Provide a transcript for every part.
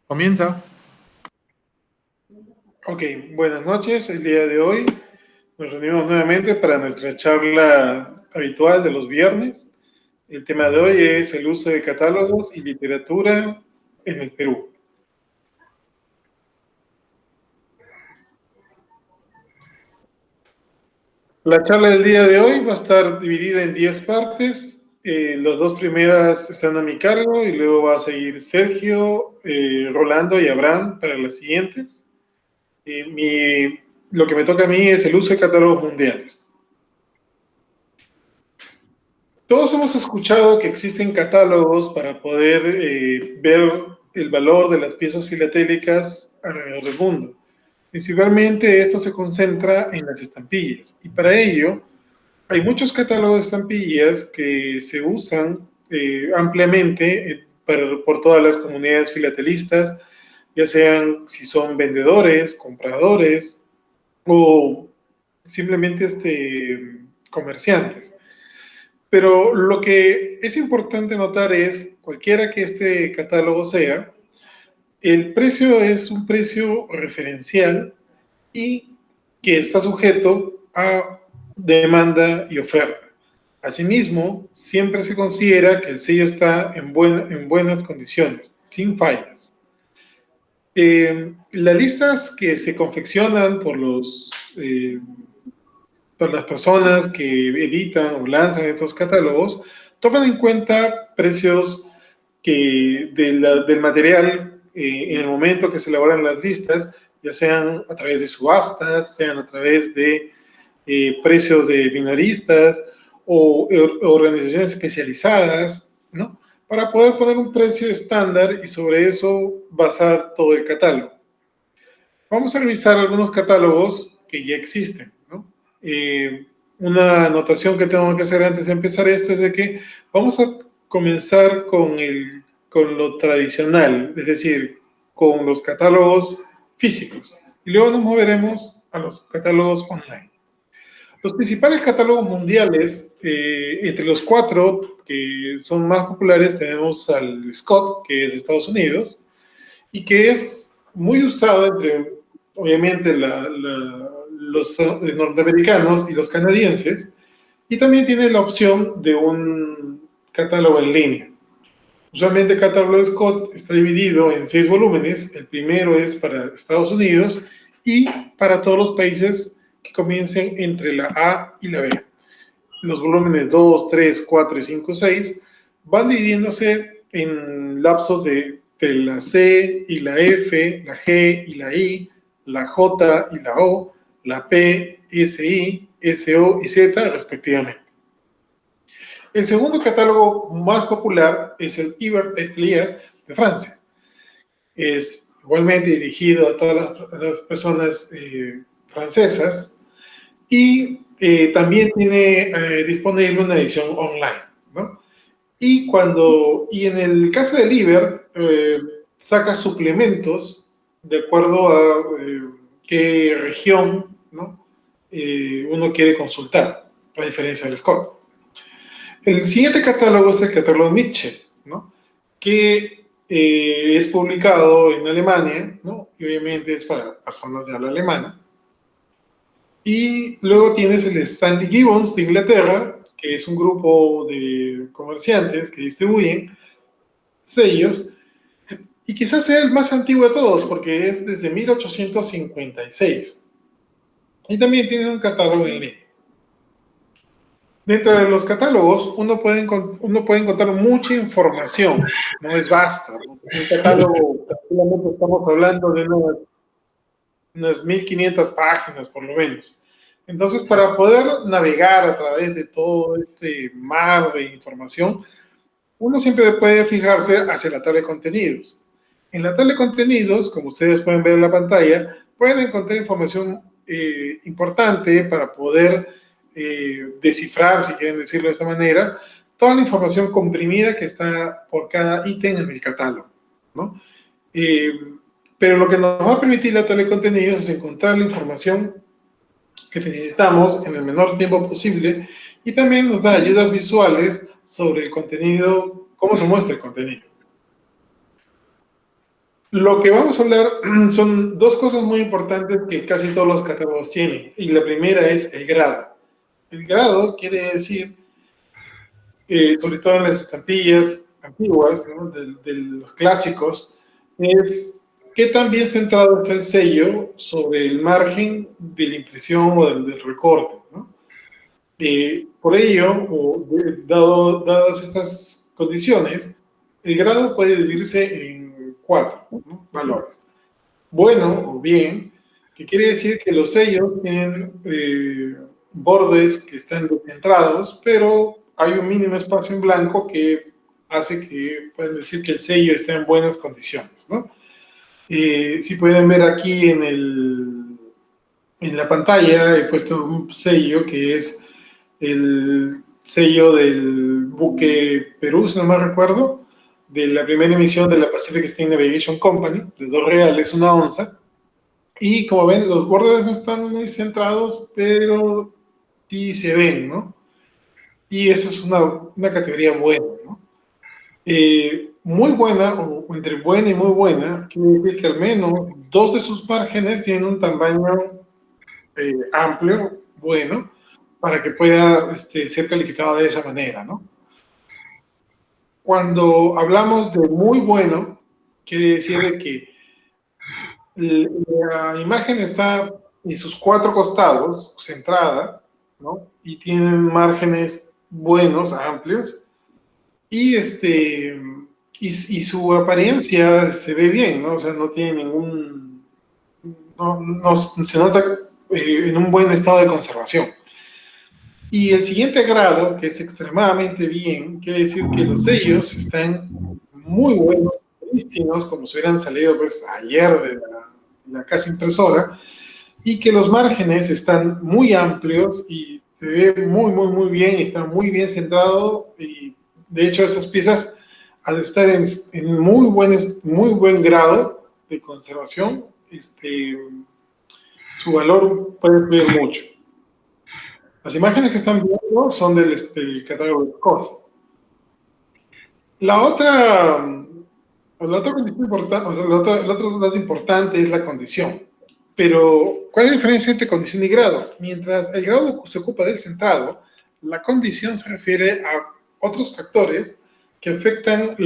Comienza. Ok, buenas noches. El día de hoy nos reunimos nuevamente para nuestra charla habitual de los viernes. El tema de hoy es el uso de catálogos y literatura en el Perú. La charla del día de hoy va a estar dividida en 10 partes. Las dos primeras están a mi cargo y luego va a seguir Sergio, Rolando y Abraham para las siguientes. Lo que me toca a mí es el uso de catálogos mundiales. Todos hemos escuchado que existen catálogos para poder ver el valor de las piezas filatélicas alrededor del mundo. Principalmente esto se concentra en las estampillas y para ello hay muchos catálogos de estampillas que se usan ampliamente por todas las comunidades filatelistas, ya sean si son vendedores, compradores o simplemente comerciantes. Pero lo que es importante notar es, cualquiera que este catálogo sea, el precio es un precio referencial y que está sujeto a demanda y oferta. Asimismo, siempre se considera que el sello está en buenas condiciones, sin fallas. Las listas que se confeccionan por las personas que editan o lanzan estos catálogos toman en cuenta precios del material en el momento que se elaboran las listas, ya sean a través de subastas, sean a través de precios de minoristas o organizaciones especializadas, ¿no? Para poder poner un precio estándar y sobre eso basar todo el catálogo. Vamos a revisar algunos catálogos que ya existen, ¿no? Una anotación que tengo que hacer antes de empezar esto es de que vamos a comenzar con lo tradicional, es decir, con los catálogos físicos. Y luego nos moveremos a los catálogos online. Los principales catálogos mundiales, entre los 4 que son más populares, tenemos al Scott, que es de Estados Unidos, y que es muy usado entre, obviamente, los norteamericanos y los canadienses, y también tiene la opción de un catálogo en línea. Usualmente el catálogo de Scott está dividido en 6 volúmenes. El primero es para Estados Unidos y para todos los países que comiencen entre la A y la B. Los volúmenes 2, 3, 4 y 5, 6 van dividiéndose en lapsos de la C y la F, la G y la I, la J y la O, la P, SI, SO y Z respectivamente. El segundo catálogo más popular es el Ibert et Lier de Francia. Es igualmente dirigido a todas las personas francesas y también tiene disponible una edición online, ¿no? Y en el caso del Ibert, saca suplementos de acuerdo a qué región, ¿no? Uno quiere consultar, a diferencia del Scott. El siguiente catálogo es el catálogo Mitchell, ¿no? Que es publicado en Alemania, ¿no? Y obviamente es para personas de habla alemana. Y luego tienes el Stanley Gibbons de Inglaterra, que es un grupo de comerciantes que distribuyen sellos, y quizás sea el más antiguo de todos, porque es desde 1856. Y también tiene un catálogo en línea. Dentro de los catálogos, uno puede encontrar mucha información, no es basta. Un catálogo, prácticamente estamos hablando de unas 1500 páginas, por lo menos. Entonces, para poder navegar a través de todo este mar de información, uno siempre puede fijarse hacia la tabla de contenidos. En la tabla de contenidos, como ustedes pueden ver en la pantalla, pueden encontrar información importante para poder descifrar, si quieren decirlo de esta manera, toda la información comprimida que está por cada ítem en el catálogo, ¿no? Pero lo que nos va a permitir la tabla de contenidos es encontrar la información que necesitamos en el menor tiempo posible y también nos da ayudas visuales sobre el contenido, cómo se muestra el contenido. Lo que vamos a hablar son dos cosas muy importantes que casi todos los catálogos tienen, y la primera es el grado. El grado quiere decir, sobre todo en las estampillas antiguas, ¿no? de los clásicos, es qué tan bien centrado está el sello sobre el margen de la impresión o del recorte, ¿no? Por ello, dadas estas condiciones, el grado puede dividirse en cuatro, ¿no? valores. Bueno o bien, que quiere decir que los sellos tienen bordes que están descentrados, pero hay un mínimo espacio en blanco que hace que pueden decir que el sello está en buenas condiciones, ¿no? Si pueden ver aquí en la pantalla, he puesto un sello que es el sello del buque Perú, si no me recuerdo, de la primera emisión de la Pacific Steam Navigation Company, de $2, una onza. Y como ven, los bordes no están muy centrados, pero sí se ven, ¿no? Y esa es una categoría buena, ¿no? Muy buena, o entre buena y muy buena, quiere decir que al menos dos de sus márgenes tienen un tamaño amplio, bueno, para que pueda ser calificado de esa manera, ¿no? Cuando hablamos de muy bueno, quiere decir de que la imagen está en sus cuatro costados, centrada, ¿no? Y tienen márgenes buenos, amplios, y, y su apariencia se ve bien, ¿no? O sea, no tiene ningún... No se nota en un buen estado de conservación. Y el siguiente grado, que es extremadamente bien, quiere decir que los sellos están muy buenos, buenísimos, como si hubieran salido pues ayer de la casa impresora, y que los márgenes están muy amplios y se ve muy bien, y está muy bien centrado, y de hecho esas piezas, al estar en muy buen grado de conservación, su valor puede subir mucho. Las imágenes que están viendo son del catálogo de Scott. La otra condición importante, o sea, el otro dato importante es la condición. Pero, ¿cuál es la diferencia entre condición y grado? Mientras el grado se ocupa del centrado, la condición se refiere a otros factores que afectan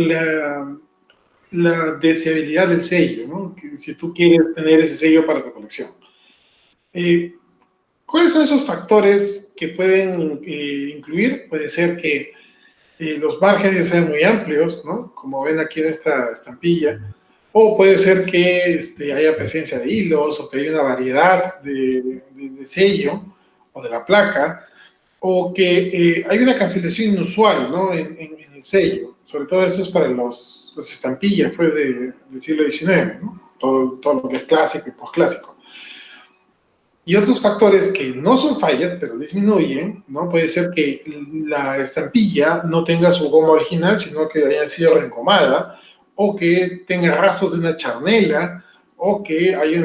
la deseabilidad del sello, ¿no? Que si tú quieres tener ese sello para tu colección. ¿Cuáles son esos factores que pueden incluir? Puede ser que los márgenes sean muy amplios, ¿no? Como ven aquí en esta estampilla, o puede ser que haya presencia de hilos, o que haya una variedad de sello, o de la placa, o que hay una cancelación inusual, ¿no? en el sello. Sobre todo eso es para las estampillas pues, del siglo XIX, ¿no? Todo lo que es clásico y posclásico. Y otros factores que no son fallas, pero disminuyen, ¿no? Puede ser que la estampilla no tenga su goma original, sino que haya sido rengomada, o que tenga rastros de una charnela, o que hay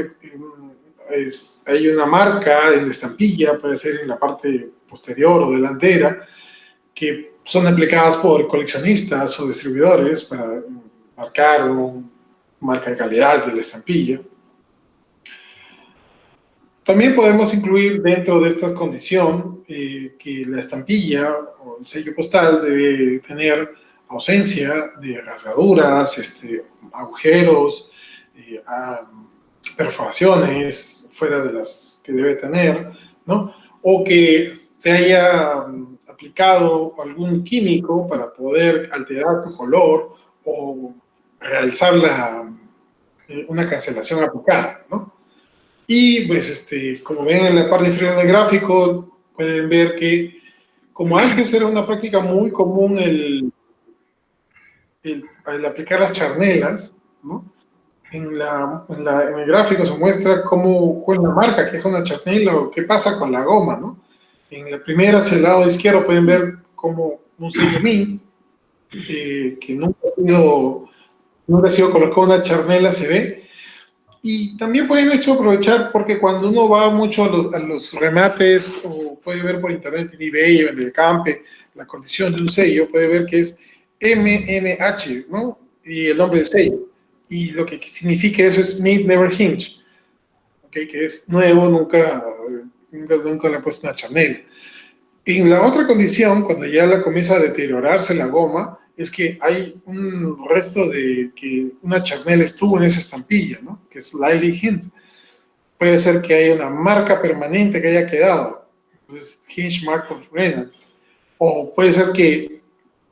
una marca en la estampilla, puede ser en la parte posterior o delantera, que son aplicadas por coleccionistas o distribuidores para marcar una marca de calidad de la estampilla. También podemos incluir dentro de esta condición que la estampilla o el sello postal debe tener ausencia de rasgaduras, agujeros, perforaciones fuera de las que debe tener, ¿no? O que se haya aplicado algún químico para poder alterar su color o realzar una cancelación aplicada, ¿no? Y pues, como ven en la parte inferior del gráfico, pueden ver que como antes era una práctica muy común el aplicar las charnelas, ¿no? En el gráfico se muestra cuál es la marca que es una charnela o qué pasa con la goma, ¿no? En la primera, hacia el lado izquierdo, pueden ver como un sello mint, que nunca ha sido colocado una charnela, se ve. Y también pueden hecho aprovechar porque cuando uno va mucho a los remates o puede ver por internet en eBay o en el Campe la condición de un sello, puede ver que es MNH, ¿no? Y el nombre del sello. Y lo que significa eso es Made Never Hinge, ¿okay? Que es nuevo, nunca le han puesto una charnela. En la otra condición, cuando ya la comienza a deteriorarse la goma, es que hay un resto de que una charnela estuvo en esa estampilla, ¿no? Que es slightly hint. Puede ser que haya una marca permanente que haya quedado, entonces hinge mark of Brennan. O puede ser que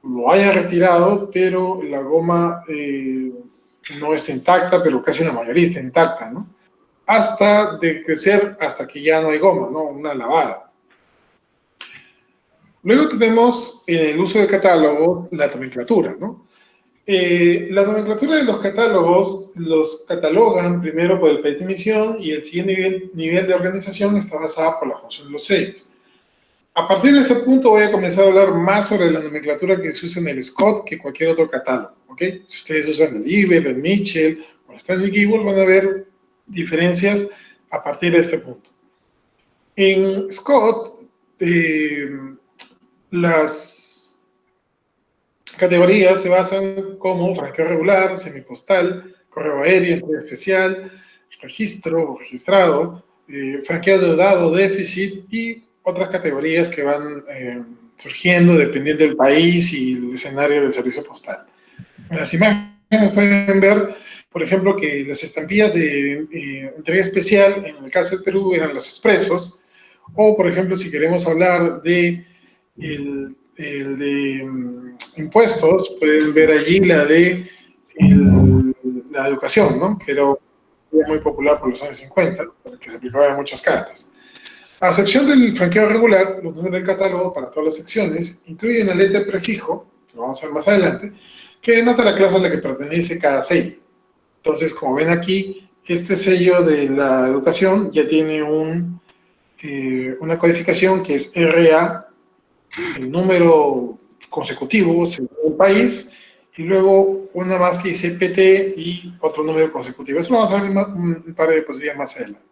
lo haya retirado, pero la goma no está intacta, pero casi la mayoría está intacta, ¿no? Hasta decrecer, hasta que ya no hay goma, ¿no? Una lavada. Luego tenemos en el uso de catálogos la nomenclatura, ¿no? La nomenclatura de los catálogos los catalogan primero por el país de emisión y el siguiente nivel de organización está basada por la función de los sellos. A partir de este punto voy a comenzar a hablar más sobre la nomenclatura que se usa en el Scott que cualquier otro catálogo, ¿ok? Si ustedes usan el Iber, el Mitchell o el Stanley Gibbons van a ver diferencias a partir de este punto. En Scott, las categorías se basan como franqueo regular, semipostal, correo aéreo, entrega especial, registro o registrado, franqueo deudado, déficit y otras categorías que van surgiendo dependiendo del país y el escenario del servicio postal. En las imágenes pueden ver, por ejemplo, que las estampillas de entrega especial, en el caso del Perú, eran los expresos, o, por ejemplo, si queremos hablar de impuestos, pueden ver allí la de la educación, ¿no? Que era muy popular por los años 50, porque se aplicaba en muchas cartas. A excepción del franqueo regular, los números del catálogo para todas las secciones incluyen una letra de prefijo, que lo vamos a ver más adelante, que denota la clase a la que pertenece cada sello. Entonces, como ven aquí, este sello de la educación ya tiene una codificación que es RA, el número consecutivo según el país, y luego una más que dice PT y otro número consecutivo. Eso lo vamos a ver un par de diapositivas más adelante.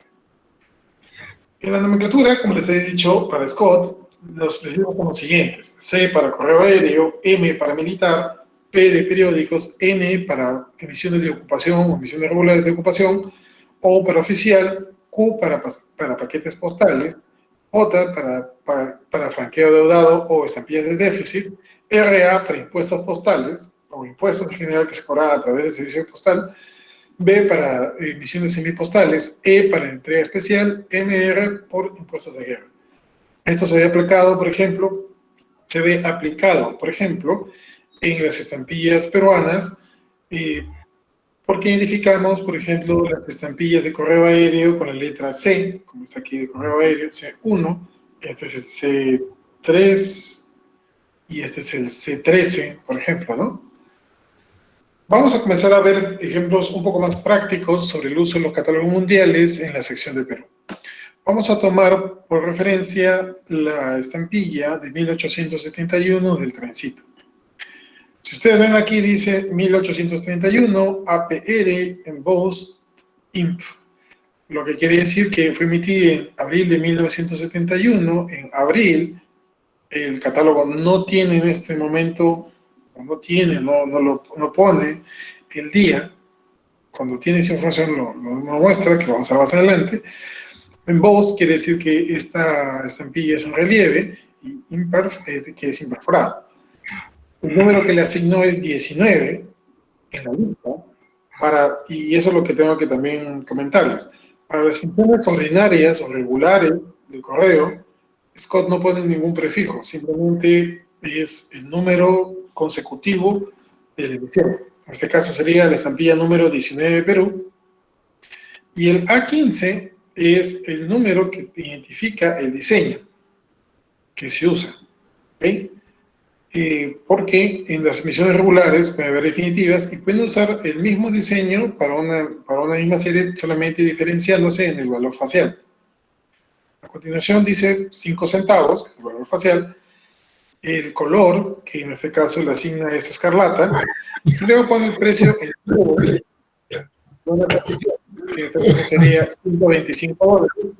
En la nomenclatura, como les he dicho, para Scott, los prefijos son los siguientes: C para correo aéreo, M para militar, P de periódicos, N para emisiones de ocupación o emisiones regulares de ocupación, O para oficial, Q para paquetes postales, J para franqueo deudado o estampillas de déficit, RA para impuestos postales o impuestos en general que se cobran a través del servicio postal, B para emisiones semipostales, E para entrega especial, MR por impuestos de guerra. Esto se ve aplicado, por ejemplo, en las estampillas peruanas, porque identificamos, por ejemplo, las estampillas de correo aéreo con la letra C, como está aquí de correo aéreo, C1, este es el C3 y este es el C13, por ejemplo, ¿no? Vamos a comenzar a ver ejemplos un poco más prácticos sobre el uso de los catálogos mundiales en la sección de Perú. Vamos a tomar por referencia la estampilla de 1871 del trencito. Si ustedes ven aquí dice 1831 APR Embossed Inf, lo que quiere decir que fue emitida en abril de 1971. En abril, el catálogo no tiene en este momento, no pone el día. Cuando tiene esa información lo muestra, que lo vamos a ver más adelante. Embossed quiere decir que esta estampilla es en relieve y imperf que es imperforado. El número que le asignó es 19 en la lista, y eso es lo que tengo que también comentarles. Para las funciones ordinarias o regulares del correo, Scott no pone ningún prefijo, simplemente es el número consecutivo de la emisión. En este caso sería la estampilla número 19 de Perú, y el A15 es el número que identifica el diseño que se usa, ¿okay? Porque en las emisiones regulares pueden haber definitivas y pueden usar el mismo diseño para una misma serie, solamente diferenciándose en el valor facial. A continuación dice 5 centavos, que es el valor facial, el color, que en este caso le asigna es escarlata, y luego pone el precio en una partición. que en este caso sería $125,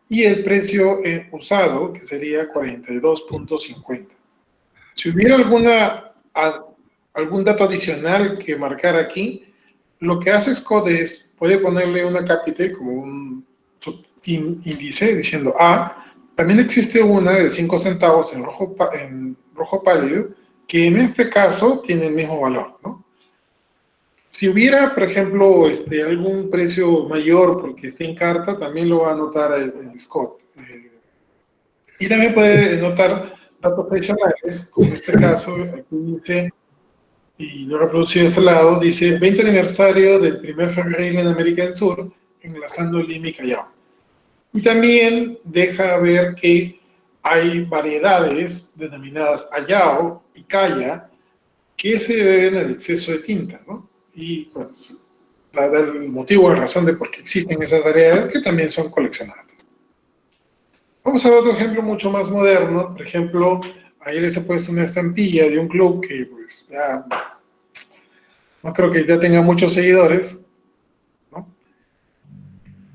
y el precio usado, que sería 42.50. Si hubiera algún dato adicional que marcar aquí, lo que hace Scode es, puede ponerle una cápite como un índice diciendo A. También existe una de 5 centavos en rojo pálido, que en este caso tiene el mismo valor, ¿no? Si hubiera, por ejemplo, algún precio mayor porque esté en carta, también lo va a anotar el Scott. Y también puede notar datos adicionales, como en este caso, aquí dice, y lo he reproducido de este lado, dice 20 aniversario del primer ferrocarril en América del Sur, enlazando Lima y Callao. Y también deja ver que hay variedades denominadas Ayao y Calla que se deben al exceso de tinta, ¿no? Y pues, da el motivo, la razón de por qué existen esas variedades que también son coleccionables. Vamos a ver otro ejemplo mucho más moderno. Por ejemplo, ahí les he puesto una estampilla de un club que pues ya no creo que ya tenga muchos seguidores, ¿no?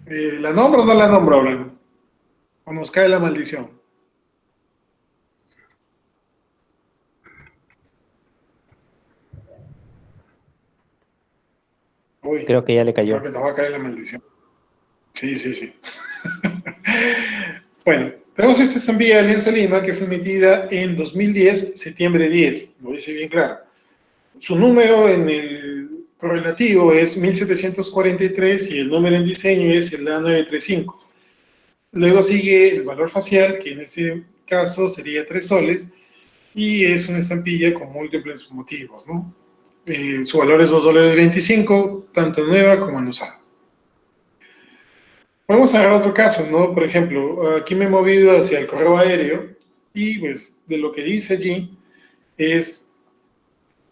¿La nombro o no la nombro, Abraham? O nos cae la maldición. Uy, Creo que ya le creo cayó. que nos va a caer la maldición. Sí, sí, sí. Bueno, tenemos esta estampilla de Alianza Lima que fue emitida en 2010, septiembre 10, lo dice bien claro. Su número en el correlativo es 1743 y el número en diseño es el A935. Luego sigue el valor facial, que en este caso sería 3 soles, y es una estampilla con múltiples motivos, ¿no? Su valor es $2.25, tanto en nueva como en usada. Vamos a ver otro caso, ¿no? Por ejemplo, aquí me he movido hacia el correo aéreo y pues de lo que dice allí es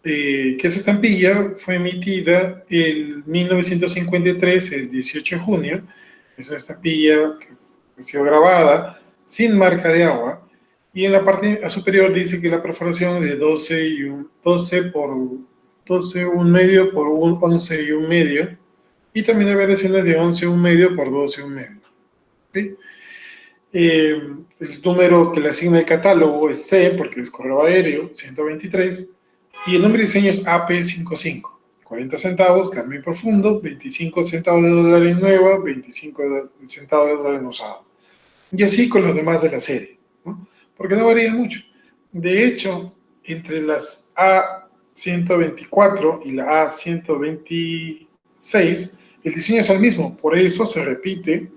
que esa estampilla fue emitida en 1953, el 18 de junio. Es una estampilla que ha sido grabada sin marca de agua y en la parte superior dice que la perforación es de 12 por 12, un medio por 11 y un medio, y también hay variaciones de 11 un medio por 12 un medio. ¿Sí? El número que le asigna el catálogo es C, porque es correo aéreo, 123, y el nombre de diseño es AP55. 40 centavos, cambio profundo, 25 centavos de dólar en nueva, 25 centavos de dólar en usado. Y así con los demás de la serie, ¿no? Porque no varía mucho. De hecho, entre las A124 y la A126, el diseño es el mismo, por eso se repite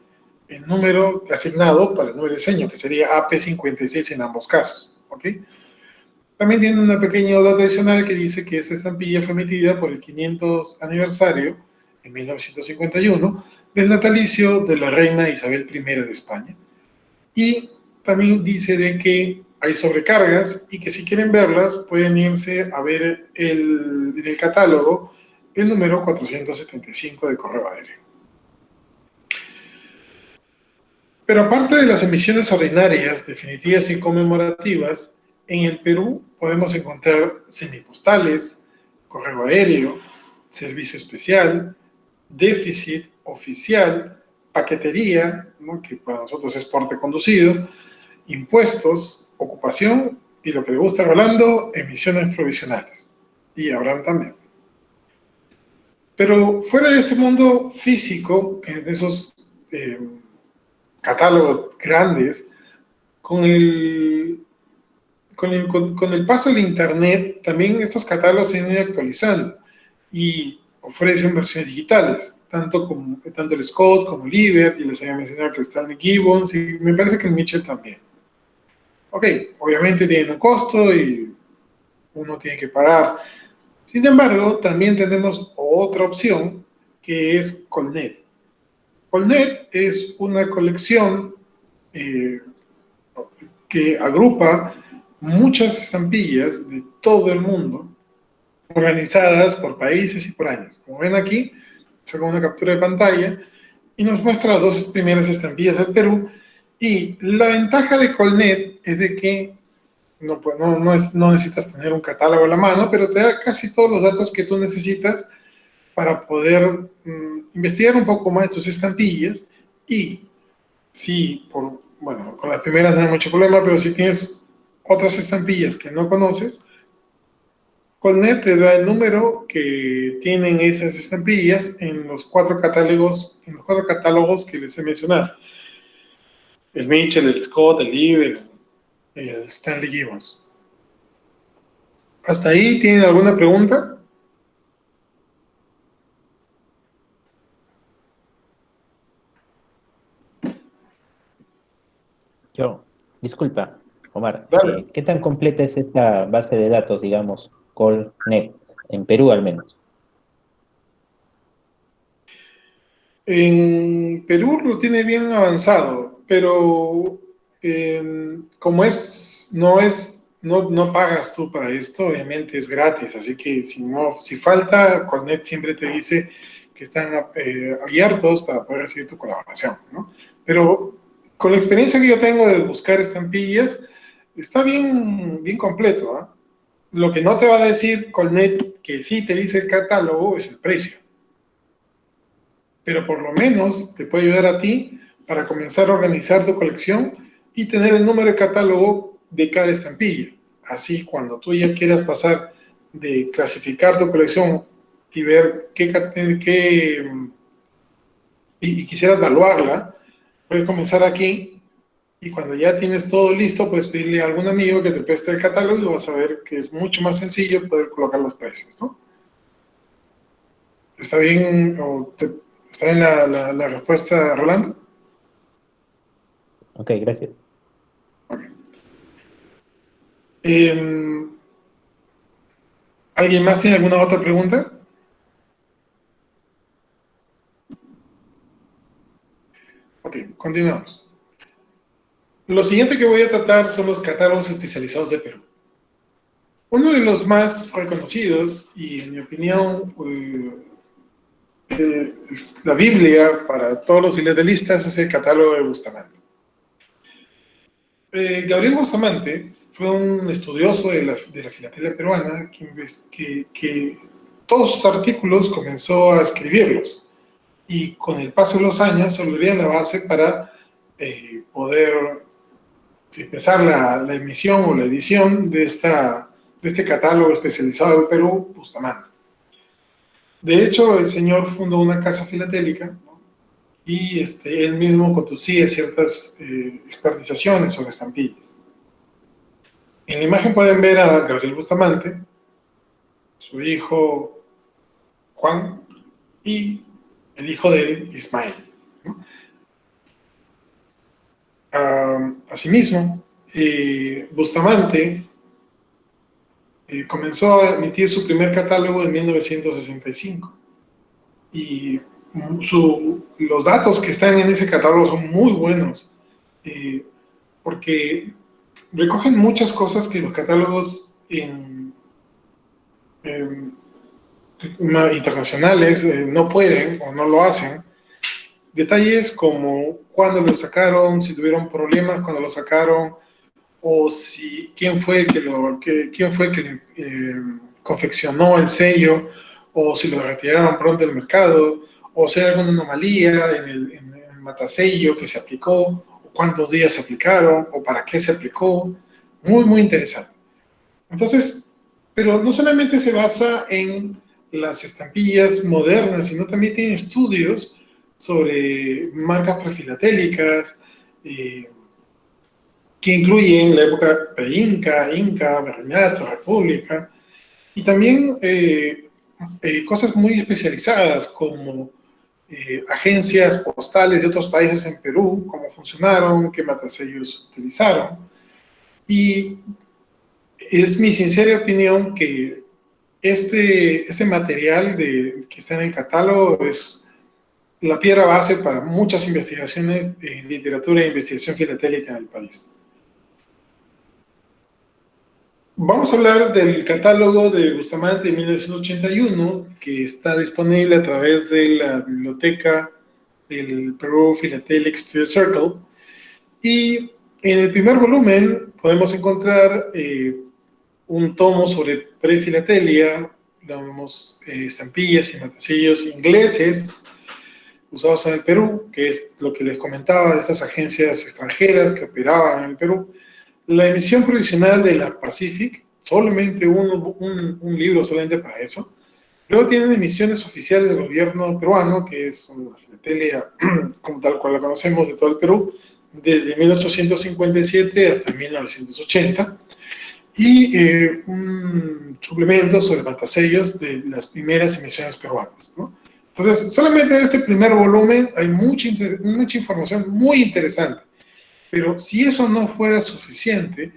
el número asignado para el número de diseño, que sería AP56 en ambos casos, ¿ok? También tiene una pequeña nota adicional que dice que esta estampilla fue emitida por el 500 aniversario, en 1951, del natalicio de la reina Isabel I de España. Y también dice de que hay sobrecargas y que si quieren verlas pueden irse a ver en el catálogo el número 475 de correo aéreo. Pero aparte de las emisiones ordinarias, definitivas y conmemorativas, en el Perú podemos encontrar semipostales, correo aéreo, servicio especial, déficit oficial, paquetería, ¿no?, que para nosotros es porte conducido, impuestos, ocupación y lo que le gusta a Rolando, emisiones provisionales. Y Abraham también. Pero fuera de ese mundo físico, de esos catálogos grandes, con el paso del Internet, también estos catálogos se han ido actualizando y ofrecen versiones digitales, tanto el Scott como el Liber, y les había mencionado que está el Gibbons, y me parece que el Mitchell también. Ok, obviamente tienen un costo y uno tiene que pagar. Sin embargo, también tenemos otra opción, que es Colnet. Colnet es una colección que agrupa muchas estampillas de todo el mundo, organizadas por países y por años. Como ven aquí, saco una captura de pantalla y nos muestra las dos primeras estampillas del Perú. Y la ventaja de Colnet es de que no necesitas tener un catálogo a la mano, pero te da casi todos los datos que tú necesitas para poder investigar un poco más de tus estampillas y si, bueno, con las primeras no hay mucho problema, pero si tienes otras estampillas que no conoces, Colnet te da el número que tienen esas estampillas en los cuatro catálogos que les he mencionado. El Mitchell, el Scott, el Lieber, el Stanley Gibbons. ¿Hasta ahí tienen alguna pregunta? Disculpa, Omar, Dale. ¿qué tan completa es esta base de datos, digamos, Colnet, en Perú al menos? En Perú lo tiene bien avanzado, pero como no pagas tú para esto, obviamente es gratis, así que si falta, Colnet siempre te dice que están abiertos para poder recibir tu colaboración, ¿no? Pero con la experiencia que yo tengo de buscar estampillas, está bien completo, ¿ah? Lo que no te va a decir Colnet, que sí te dice el catálogo, es el precio, pero por lo menos te puede ayudar a ti para comenzar a organizar tu colección y tener el número de catálogo de cada estampilla. Así, cuando tú ya quieras pasar de clasificar tu colección y ver y quisieras evaluarla, puedes comenzar aquí y cuando ya tienes todo listo, puedes pedirle a algún amigo que te preste el catálogo y vas a ver que es mucho más sencillo poder colocar los precios, ¿no? ¿Está bien, está bien la respuesta, Rolando? Ok, gracias. ¿Alguien más tiene alguna otra pregunta? Ok, continuamos. Lo siguiente que voy a tratar son los catálogos especializados de Perú. Uno de los más reconocidos, y en mi opinión, es la Biblia para todos los filatelistas, es el catálogo de Bustamante. Gabriel Bustamante fue un estudioso de la filatelia peruana que todos sus artículos comenzó a escribirlos y con el paso de los años se volvería la base para poder empezar la emisión o la edición de este catálogo especializado del Perú, Bustamante. De hecho, el señor fundó una casa filatélica, ¿no? Y él mismo conducía ciertas expertizaciones sobre estampillas. En la imagen pueden ver a Gabriel Bustamante, su hijo Juan y el hijo de él, Ismael, ¿no? Asimismo, Bustamante comenzó a emitir su primer catálogo en 1965 y los datos que están en ese catálogo son muy buenos porque recogen muchas cosas que los catálogos internacionales no pueden o no lo hacen. Detalles como cuándo lo sacaron, si tuvieron problemas cuando lo sacaron, o quién fue el que confeccionó el sello, o si lo retiraron pronto del mercado, o si hay alguna anomalía en el matasello que se aplicó, o cuántos días se aplicaron, o para qué se aplicó. Muy interesante. Entonces, pero no solamente se basa en las estampillas modernas, sino también tiene estudios sobre marcas prefilatélicas, que incluyen la época pre-Inca, Inca, Virreinato, República, y también cosas muy especializadas como agencias postales de otros países en Perú, cómo funcionaron, qué matasellos utilizaron. Y es mi sincera opinión que este material que está en el catálogo es la piedra base para muchas investigaciones de literatura e investigación filatélica en el país. Vamos a hablar del catálogo de Bustamante de 1981, que está disponible a través de la biblioteca del Peru Philatelic Study Circle. Y en el primer volumen podemos encontrar un tomo sobre prefilatelia, vemos estampillas y matasellos ingleses usados en el Perú, que es lo que les comentaba de estas agencias extranjeras que operaban en el Perú. La emisión provisional de la Pacific, solamente un libro solamente para eso. Luego tienen emisiones oficiales del gobierno peruano, que es la filatelia como tal cual la conocemos de todo el Perú, desde 1857 hasta 1980. Y un suplemento sobre matasellos de las primeras emisiones peruanas, ¿no? Entonces, solamente en este primer volumen hay mucha información muy interesante, pero si eso no fuera suficiente,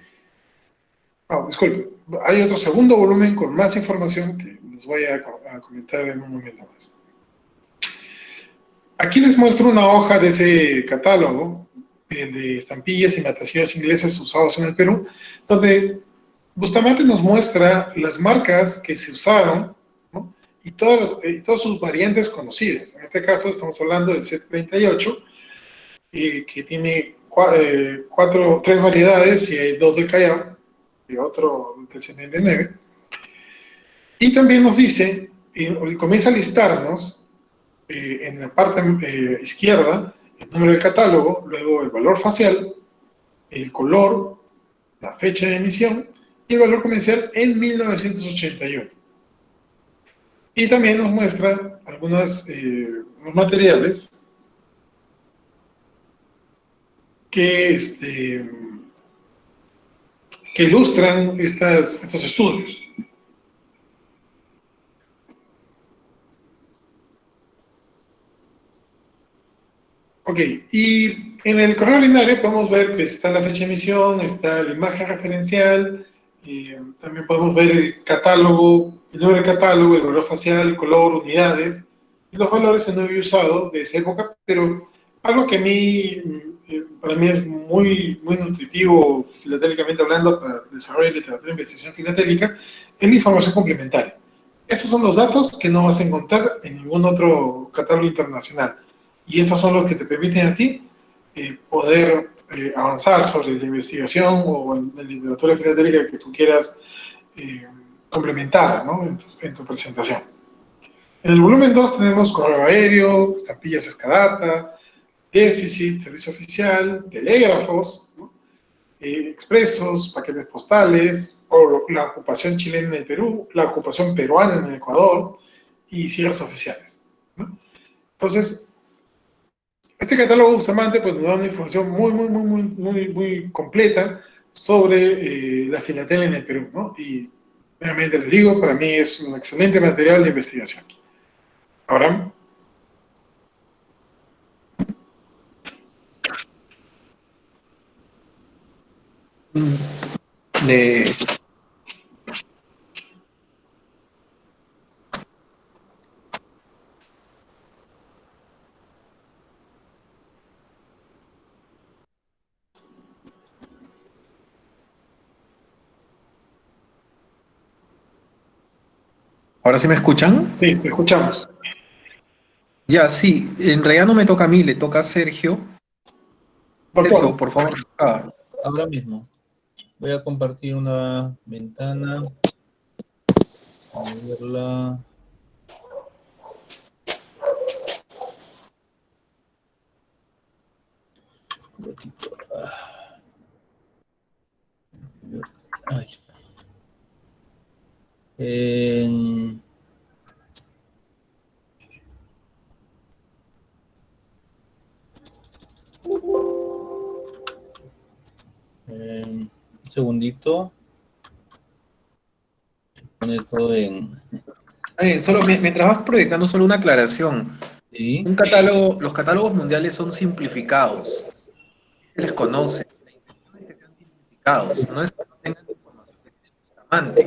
disculpe, hay otro segundo volumen con más información que les voy a comentar en un momento más. Aquí les muestro una hoja de ese catálogo de estampillas y matasellos ingleses usados en el Perú, donde Bustamante nos muestra las marcas que se usaron, ¿no? Y todas sus variantes conocidas. En este caso estamos hablando del Z38, que tiene tres variedades, y hay dos del Callao y otro del Cemento de Neve. Y también nos dice, y comienza a listarnos en la parte izquierda el número del catálogo, luego el valor facial, el color, la fecha de emisión y el valor comercial en 1981. Y también nos muestra algunos materiales que ilustran estos estudios. Ok, y en el correo binario podemos ver que está la fecha de emisión, está la imagen referencial, también podemos ver el catálogo, el número del catálogo, el valor facial, el color, unidades, y los valores en no había usado de esa época, pero algo que a mí, para mí es muy nutritivo, filatélicamente hablando, para el desarrollo de literatura e investigación filatélica, es la información complementaria. Esos son los datos que no vas a encontrar en ningún otro catálogo internacional. Y estos son los que te permiten a ti poder avanzar sobre la investigación o en la literatura filatélica que tú quieras complementar, ¿no? en tu presentación. En el volumen 2 tenemos correo aéreo, estampillas escadata, déficit, servicio oficial, telégrafos, ¿no? Expresos, paquetes postales, o la ocupación chilena en el Perú, la ocupación peruana en el Ecuador y cierres oficiales, ¿no? Entonces, este catálogo Bustamante pues, nos da una información muy completa sobre la filatelia en el Perú, ¿no? Y nuevamente les digo, para mí es un excelente material de investigación. Ahora, De, ¿Ahora sí me escuchan? sí, te escuchamos. Ya, sí, en realidad no me toca a mí, le toca a Sergio. Sergio, Doctor, por favor. Ahora mismo. Voy a compartir una ventana. A verla. Ahí está. Un segundito. Pone todo en... Solo, mientras vas proyectando, solo una aclaración. Sí. Los catálogos mundiales son simplificados. Se les conoce. La intención es que sean simplificados. No es que no tengan información de Bustamante.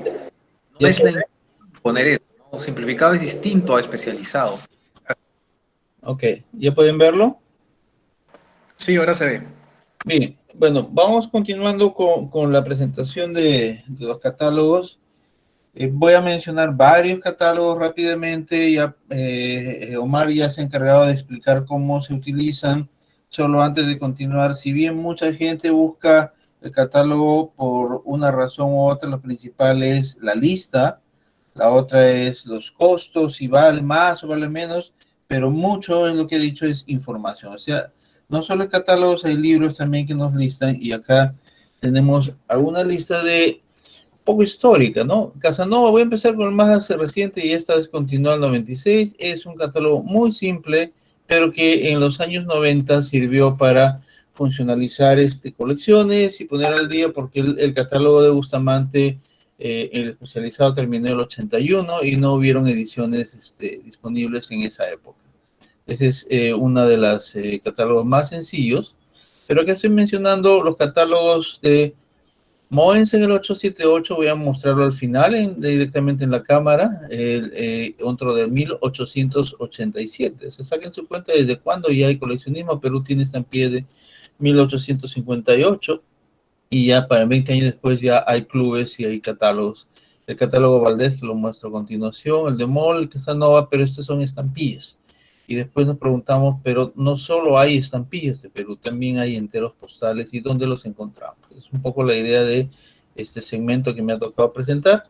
No Ya es sé. la intención de poner eso, ¿no? Simplificado es distinto a especializado. Ok, ¿ya pueden verlo? Sí, ahora se ve. Bien, bueno, vamos continuando con la presentación de los catálogos. Voy a mencionar varios catálogos rápidamente. Ya, Omar ya se ha encargado de explicar cómo se utilizan. Solo antes de continuar, si bien mucha gente busca el catálogo por una razón u otra, lo principal es la lista. La otra es los costos, si vale más o vale menos, pero mucho es lo que he dicho es información. O sea, no solo catálogos, hay libros también que nos listan y acá tenemos alguna lista de poco histórica, ¿no? Casanova, voy a empezar con el más reciente y esta vez continúa el 96. Es un catálogo muy simple, pero que en los años 90 sirvió para funcionalizar colecciones y poner al día, porque el catálogo de Bustamante, el especializado, terminó en el 81 y no hubieron ediciones disponibles en esa época. Ese es una de las catálogos más sencillos, pero aquí estoy mencionando los catálogos de Moense en el 878, voy a mostrarlo al final directamente en la cámara, otro de 1887. Se saquen su cuenta desde cuándo ya hay coleccionismo. Perú tiene estampillas de 1858 y ya para 20 años después ya hay clubes y hay catálogos. El catálogo Valdés, que lo muestro a continuación, el de Moll, el Casanova, pero estas son estampillas. Y después nos preguntamos, pero no solo hay estampillas de Perú, también hay enteros postales, ¿y dónde los encontramos? Es un poco la idea de este segmento que me ha tocado presentar.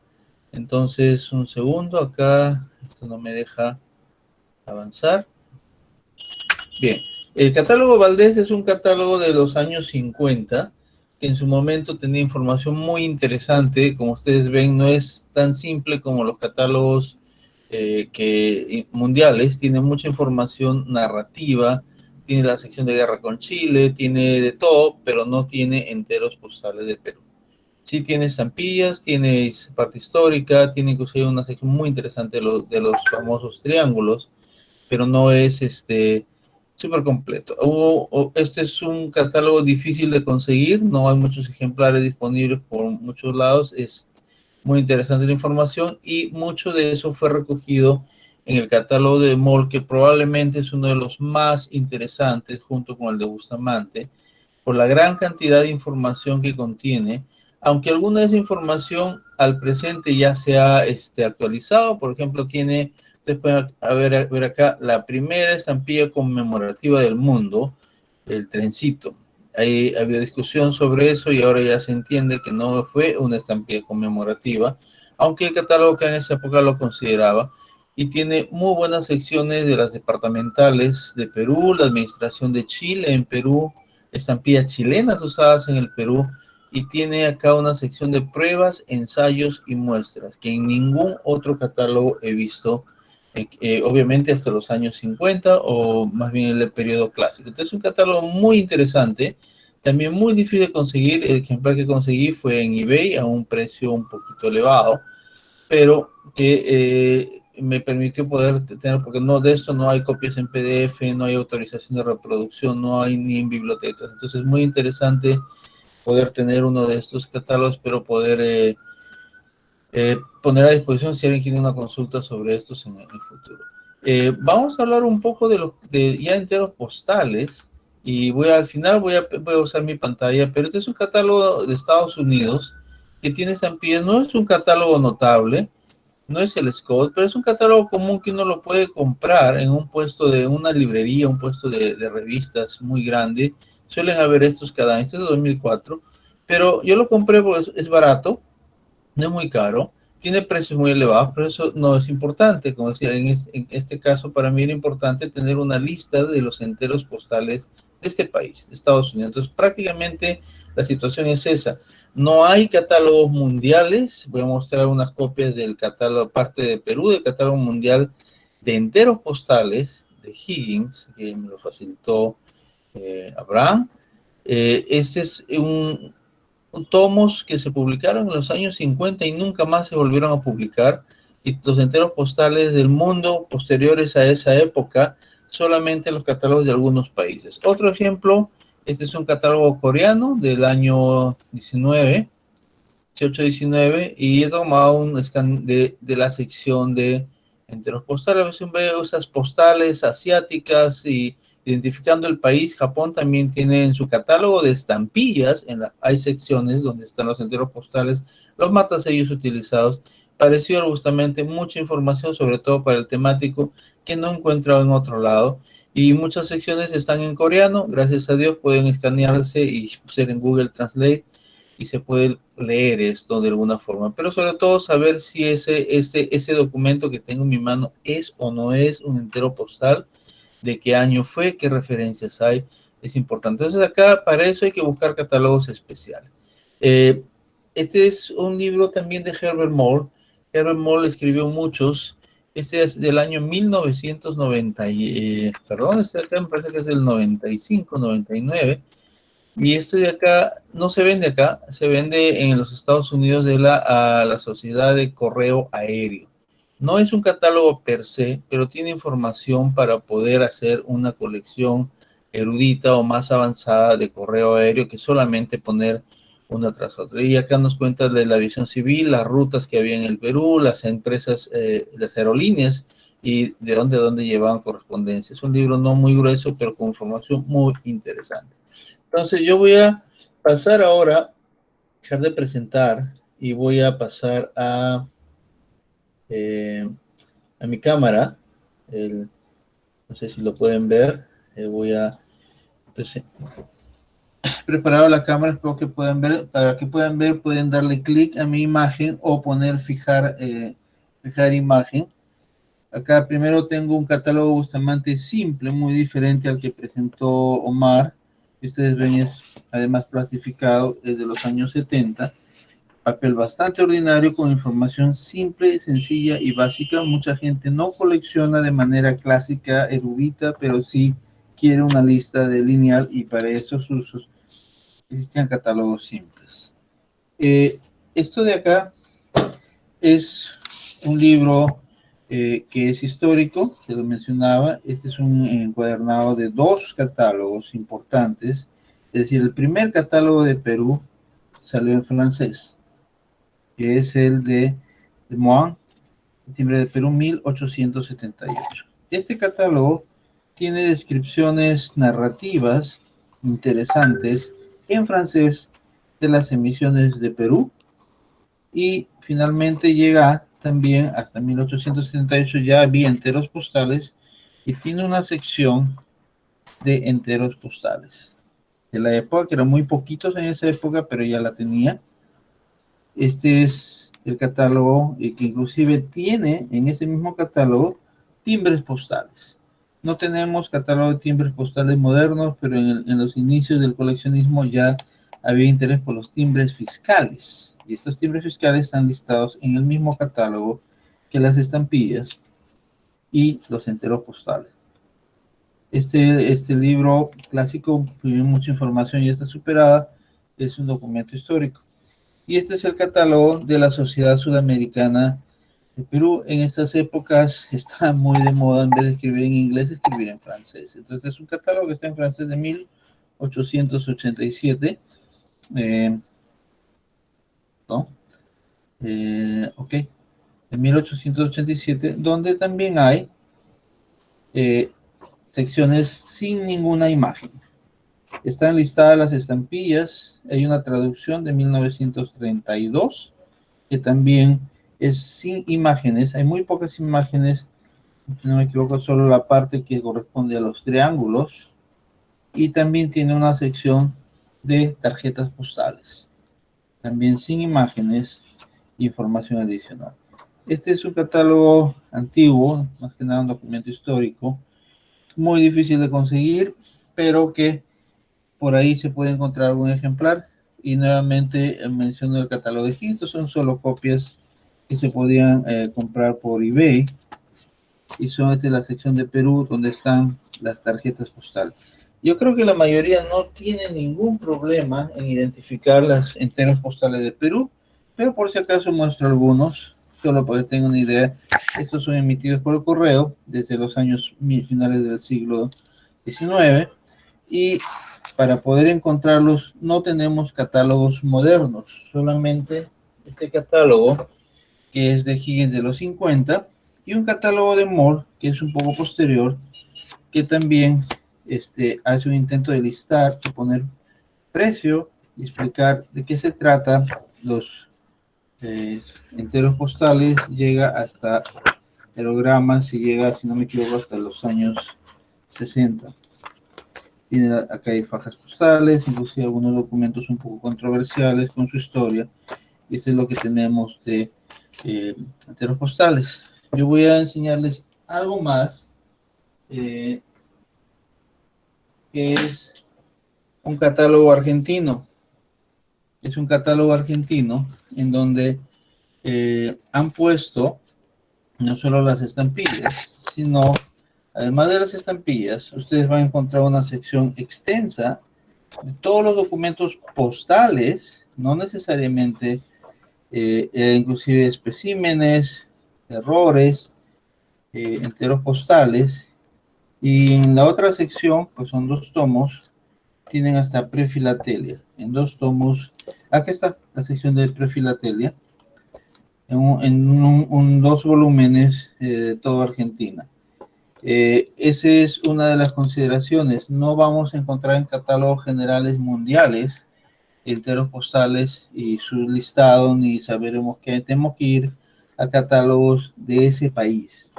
Entonces, un segundo, acá, esto no me deja avanzar. Bien, el catálogo Valdés es un catálogo de los años 50, que en su momento tenía información muy interesante. Como ustedes ven, no es tan simple como los catálogos mundiales. Tiene mucha información narrativa, tiene la sección de guerra con Chile, tiene de todo, pero no tiene enteros postales de Perú. Sí tiene estampillas, tiene parte histórica, tiene inclusive una sección muy interesante de los famosos triángulos, pero no es súper completo. Este es un catálogo difícil de conseguir, no hay muchos ejemplares disponibles por muchos lados. Es muy interesante la información y mucho de eso fue recogido en el catálogo de Moll, que probablemente es uno de los más interesantes junto con el de Bustamante, por la gran cantidad de información que contiene, aunque alguna de esa información al presente ya se ha actualizado. Por ejemplo, tiene, ustedes pueden ver acá, la primera estampilla conmemorativa del mundo, el trencito. Ahí había discusión sobre eso y ahora ya se entiende que no fue una estampilla conmemorativa, aunque el catálogo que en esa época lo consideraba, y tiene muy buenas secciones de las departamentales de Perú, la administración de Chile en Perú, estampillas chilenas usadas en el Perú, y tiene acá una sección de pruebas, ensayos y muestras, que en ningún otro catálogo he visto, obviamente hasta los años 50 o más bien el periodo clásico. Entonces es un catálogo muy interesante, también muy difícil de conseguir. El ejemplar que conseguí fue en eBay a un precio un poquito elevado, pero que me permitió poder tener, porque no, de esto no hay copias en PDF, no hay autorización de reproducción, no hay ni en bibliotecas. Entonces es muy interesante poder tener uno de estos catálogos, pero poder poner a disposición si alguien quiere una consulta sobre estos en el futuro. Vamos a hablar un poco de ya enteros postales, y al final voy a usar mi pantalla, pero este es un catálogo de Estados Unidos que tiene estampillas. No es un catálogo notable, no es el Scott, pero es un catálogo común que uno lo puede comprar en un puesto de una librería, un puesto de revistas muy grande. Suelen haber estos cada año. Este es de 2004, pero yo lo compré porque es barato, no es muy caro, tiene precios muy elevados, pero eso no es importante. Como decía, en este caso para mí era importante tener una lista de los enteros postales de este país, de Estados Unidos. Entonces prácticamente la situación es esa. No hay catálogos mundiales. Voy a mostrar unas copias del catálogo, parte de Perú, del catálogo mundial de enteros postales de Higgins, que me lo facilitó Abraham. Este es tomos que se publicaron en los años 50 y nunca más se volvieron a publicar, y los enteros postales del mundo posteriores a esa época, solamente los catálogos de algunos países. Otro ejemplo, este es un catálogo coreano del año 18-19, y he tomado un scan de la sección de enteros postales. A veces veo esas postales asiáticas y identificando el país. Japón también tiene en su catálogo de estampillas, hay secciones donde están los enteros postales, los matasellos utilizados. Pareció justamente mucha información, sobre todo para el temático, que no encuentro en otro lado. Y muchas secciones están en coreano, gracias a Dios pueden escanearse y ser en Google Translate. y se puede leer esto de alguna forma, pero sobre todo saber si ese documento que tengo en mi mano es o no es un entero postal, de qué año fue, qué referencias hay, es importante. Entonces acá para eso hay que buscar catálogos especiales. Este es un libro también de Herbert Moore. Herbert Moore escribió muchos. Este es del año 1990, perdón, este acá me parece que es del 95, 99. Y este de acá no se vende acá, se vende en los Estados Unidos a la Sociedad de Correo Aéreo. No es un catálogo per se, pero tiene información para poder hacer una colección erudita o más avanzada de correo aéreo que solamente poner una tras otra. Y acá nos cuenta de la aviación civil, las rutas que había en el Perú, las empresas, las aerolíneas y de dónde llevaban correspondencia. Es un libro no muy grueso, pero con información muy interesante. Entonces yo voy a pasar ahora, dejar de presentar y voy a pasar a mi cámara. No sé si lo pueden ver. Voy a preparar la cámara, espero que puedan ver. Para que puedan ver, pueden darle clic a mi imagen o poner fijar imagen. Acá primero tengo un catálogo Bustamante simple, muy diferente al que presentó Omar. Ustedes ven, es además plastificado, desde los años 70. Papel bastante ordinario con información simple, sencilla y básica. Mucha gente no colecciona de manera clásica, erudita, pero sí quiere una lista de lineal y para esos usos existían catálogos simples. Esto de acá es un libro que es histórico, se lo mencionaba. Este es un encuadernado de 2 catálogos importantes. Es decir, el primer catálogo de Perú salió en francés, que es el de Moine, Timbre de Perú, 1878. Este catálogo tiene descripciones narrativas interesantes en francés de las emisiones de Perú y finalmente llega también hasta 1878, ya había enteros postales y tiene una sección de enteros postales de la época, que eran muy poquitos en esa época, pero ya la tenía. Este es el catálogo que inclusive tiene en ese mismo catálogo timbres postales. No tenemos catálogo de timbres postales modernos, pero en los inicios del coleccionismo ya había interés por los timbres fiscales. Y estos timbres fiscales están listados en el mismo catálogo que las estampillas y los enteros postales. Este libro clásico tiene mucha información y está superada, es un documento histórico. Y este es el catálogo de la Sociedad Sudamericana de Perú. En estas épocas está muy de moda, en vez de escribir en inglés, escribir en francés. Entonces es un catálogo que está en francés de 1887. De 1887, donde también hay secciones sin ninguna imagen. Están listadas las estampillas. Hay una traducción de 1932 que también es sin imágenes. Hay muy pocas imágenes, si no me equivoco, solo la parte que corresponde a los triángulos. Y también tiene una sección de tarjetas postales, también sin imágenes, información adicional. Este es un catálogo antiguo, más que nada un documento histórico, muy difícil de conseguir, pero que por ahí se puede encontrar algún ejemplar. Y nuevamente menciono el catálogo de Egipto, son solo copias que se podían comprar por eBay. Y son esta la sección de Perú, donde están las tarjetas postales. Yo creo que la mayoría no tiene ningún problema en identificar las enteros postales de Perú, pero por si acaso muestro algunos, solo para que tengan una idea. Estos son emitidos por el correo desde los años finales del siglo XIX, y para poder encontrarlos no tenemos catálogos modernos, solamente este catálogo que es de Higgins de los 50 y un catálogo de Moore que es un poco posterior, que también hace un intento de listar, de poner precio y explicar de qué se trata. Los enteros postales llega hasta aerogramas y llega, si no me equivoco, hasta los años 60. Tiene acá hay fajas postales, inclusive algunos documentos un poco controversiales con su historia. Y esto es lo que tenemos de enteros postales. Yo voy a enseñarles algo más, que es un catálogo argentino. Es un catálogo argentino en donde han puesto no solo las estampillas, sino, además de las estampillas, ustedes van a encontrar una sección extensa de todos los documentos postales, no necesariamente, inclusive especímenes, errores, enteros postales. Y en la otra sección, pues son 2 tomos, tienen hasta prefilatelia. En 2 tomos, aquí está la sección de prefilatelia, en 2 volúmenes de toda Argentina. Esa es una de las consideraciones. No vamos a encontrar en catálogos generales mundiales enteros postales y su listado, ni saberemos que tenemos que ir a catálogos de ese país.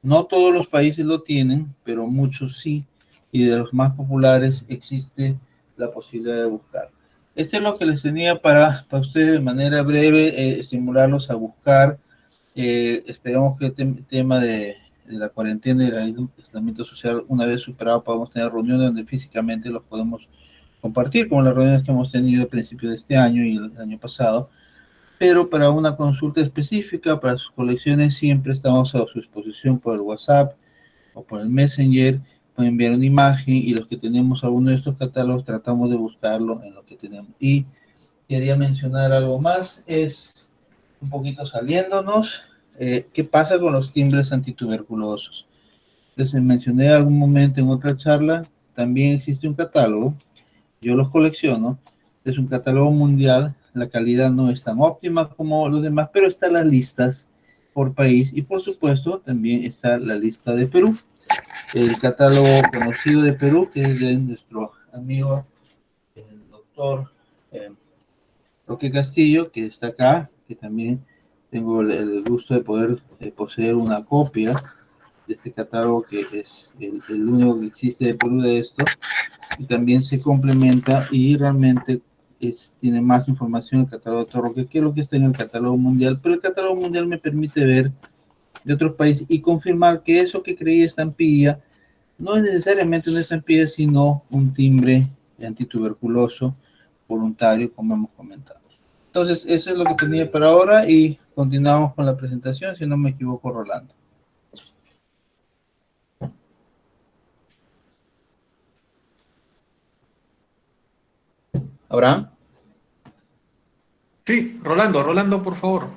No todos los países lo tienen, pero muchos sí, y de los más populares existe la posibilidad de buscar. Esto es lo que les tenía para ustedes de manera breve, estimularlos a buscar. Esperamos que el tema de la cuarentena y el aislamiento social, una vez superado, podamos tener reuniones donde físicamente los podemos compartir, como las reuniones que hemos tenido a principios de este año y el año pasado. Pero para una consulta específica, para sus colecciones, siempre estamos a su disposición por el WhatsApp o por el Messenger. Pueden enviar una imagen y los que tenemos alguno de estos catálogos tratamos de buscarlo en lo que tenemos. Y quería mencionar algo más, es un poquito saliéndonos, ¿qué pasa con los timbres antituberculosos? Les mencioné en algún momento en otra charla, también existe un catálogo, yo los colecciono, es un catálogo mundial, la calidad no es tan óptima como los demás, pero están las listas por país y por supuesto también está la lista de Perú. El catálogo conocido de Perú, que es de nuestro amigo, el doctor Roque Castillo, que está acá, que también tengo el gusto de poder poseer una copia de este catálogo, que es el único que existe de Perú de esto, y también se complementa y realmente tiene más información el catálogo de Roque que lo que está en el catálogo mundial, pero el catálogo mundial me permite ver de otros países y confirmar que eso que creí estampilla no es necesariamente una estampilla, sino un timbre antituberculoso voluntario, como hemos comentado. Entonces, eso es lo que tenía para ahora y continuamos con la presentación, si no me equivoco, Rolando. ¿Abraham? Sí, Rolando, por favor.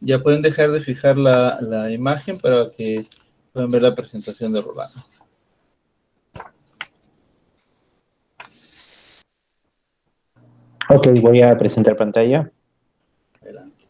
Ya pueden dejar de fijar la imagen para que puedan ver la presentación de Rolando. Ok, voy a presentar pantalla. Adelante.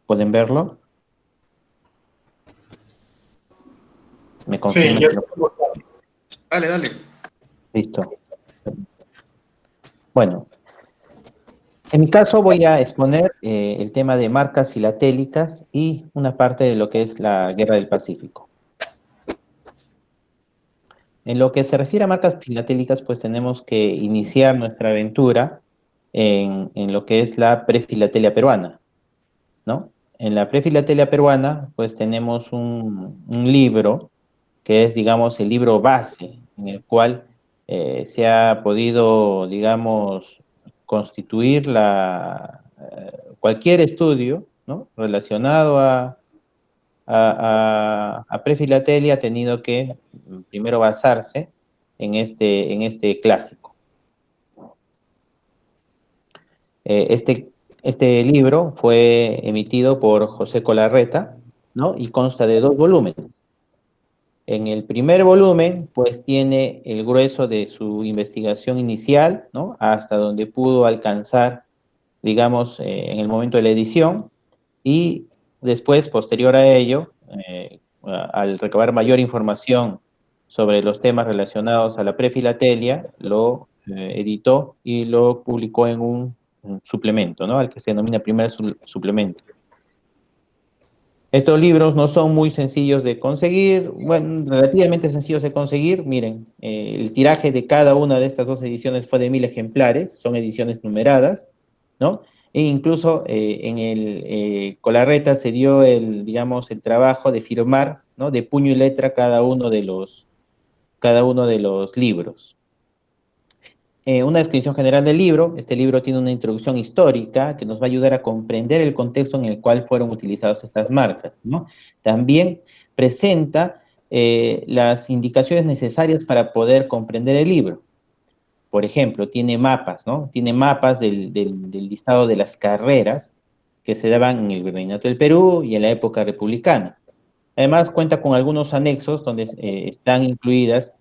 ¿Pueden verlo? ¿Me Sí, confirman? ya que lo- Dale. Listo. Bueno, en mi caso voy a exponer el tema de marcas filatélicas y una parte de lo que es la Guerra del Pacífico. En lo que se refiere a marcas filatélicas, pues tenemos que iniciar nuestra aventura en lo que es la prefilatelia peruana, ¿no? En la prefilatelia peruana, pues tenemos un libro que es, digamos, el libro base, en el cual se ha podido, digamos, constituir cualquier estudio, ¿no?, relacionado a prefilatelia ha tenido que primero basarse en este clásico. Este libro fue emitido por José Colarreta, ¿no?, y consta de 2 volúmenes. En el primer volumen, pues tiene el grueso de su investigación inicial, ¿no?, hasta donde pudo alcanzar, digamos, en el momento de la edición. y después, posterior a ello, al recabar mayor información sobre los temas relacionados a la prefilatelia, lo editó y lo publicó en un suplemento, ¿no? Al que se denomina primer suplemento. Estos libros no son muy sencillos de conseguir, bueno, relativamente sencillos de conseguir. Miren, el tiraje de cada una de estas dos ediciones fue de 1000 ejemplares, son ediciones numeradas, ¿no? E incluso en el Colarreta se dio el, digamos, el trabajo de firmar, ¿no? De puño y letra cada uno de los libros. Una descripción general del libro. Este libro tiene una introducción histórica que nos va a ayudar a comprender el contexto en el cual fueron utilizadas estas marcas, ¿no? También presenta las indicaciones necesarias para poder comprender el libro. Por ejemplo, tiene mapas, ¿no? Tiene mapas del listado de las carreras que se daban en el Virreinato del Perú y en la época republicana. Además, cuenta con algunos anexos donde están incluidas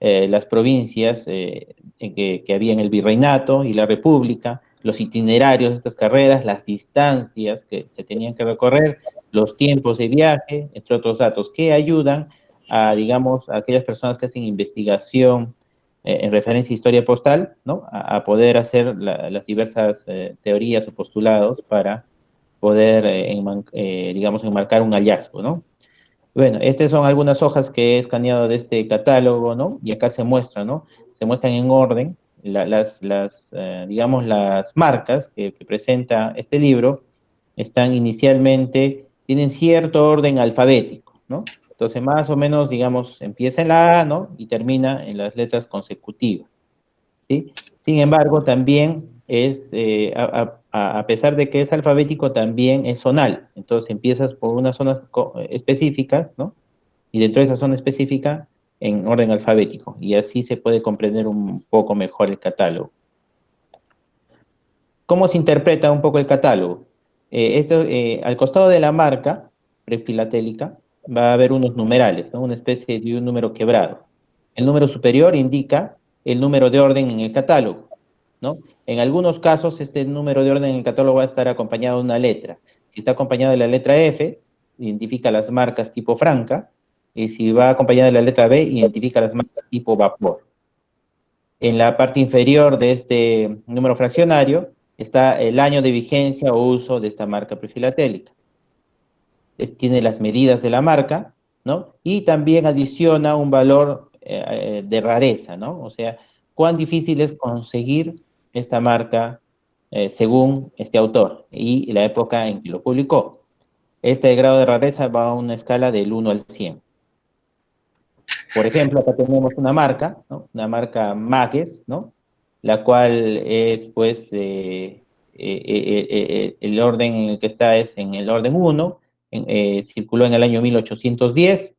las provincias que había en el virreinato y la república, los itinerarios de estas carreras, las distancias que se tenían que recorrer, los tiempos de viaje, entre otros datos que ayudan a, digamos, a aquellas personas que hacen investigación en referencia a historia postal, ¿no? A poder hacer las diversas teorías o postulados para poder, digamos, enmarcar un hallazgo, ¿no? Bueno, estas son algunas hojas que he escaneado de este catálogo, ¿no? Y acá se muestra, ¿no? Se muestran en orden digamos, las marcas que presenta este libro. Están inicialmente, tienen cierto orden alfabético, ¿no? Entonces, más o menos, digamos, empieza en la A, ¿no? Y termina en las letras consecutivas, ¿sí? Sin embargo, también es, a pesar de que es alfabético, también es zonal. Entonces empiezas por unas zonas específicas, ¿no? Y dentro de esa zona específica, en orden alfabético. Y así se puede comprender un poco mejor el catálogo. ¿Cómo se interpreta un poco el catálogo? Al costado de la marca prefilatélica va a haber unos numerales, ¿no? Una especie de un número quebrado. El número superior indica el número de orden en el catálogo, ¿no? En algunos casos, este número de orden en el catálogo va a estar acompañado de una letra. Si está acompañado de la letra F, identifica las marcas tipo franca, y si va acompañado de la letra B, identifica las marcas tipo vapor. En la parte inferior de este número fraccionario está el año de vigencia o uso de esta marca prefilatélica. Tiene las medidas de la marca, ¿no? Y también adiciona un valor de rareza, ¿no? O sea, cuán difícil es conseguir esta marca según este autor y la época en que lo publicó. Este grado de rareza va a una escala del 1 al 100. Por ejemplo, acá tenemos una marca, ¿no? Una marca Magues, ¿no? La cual es, pues, el orden en el que está es en el orden 1, circuló en el año 1810.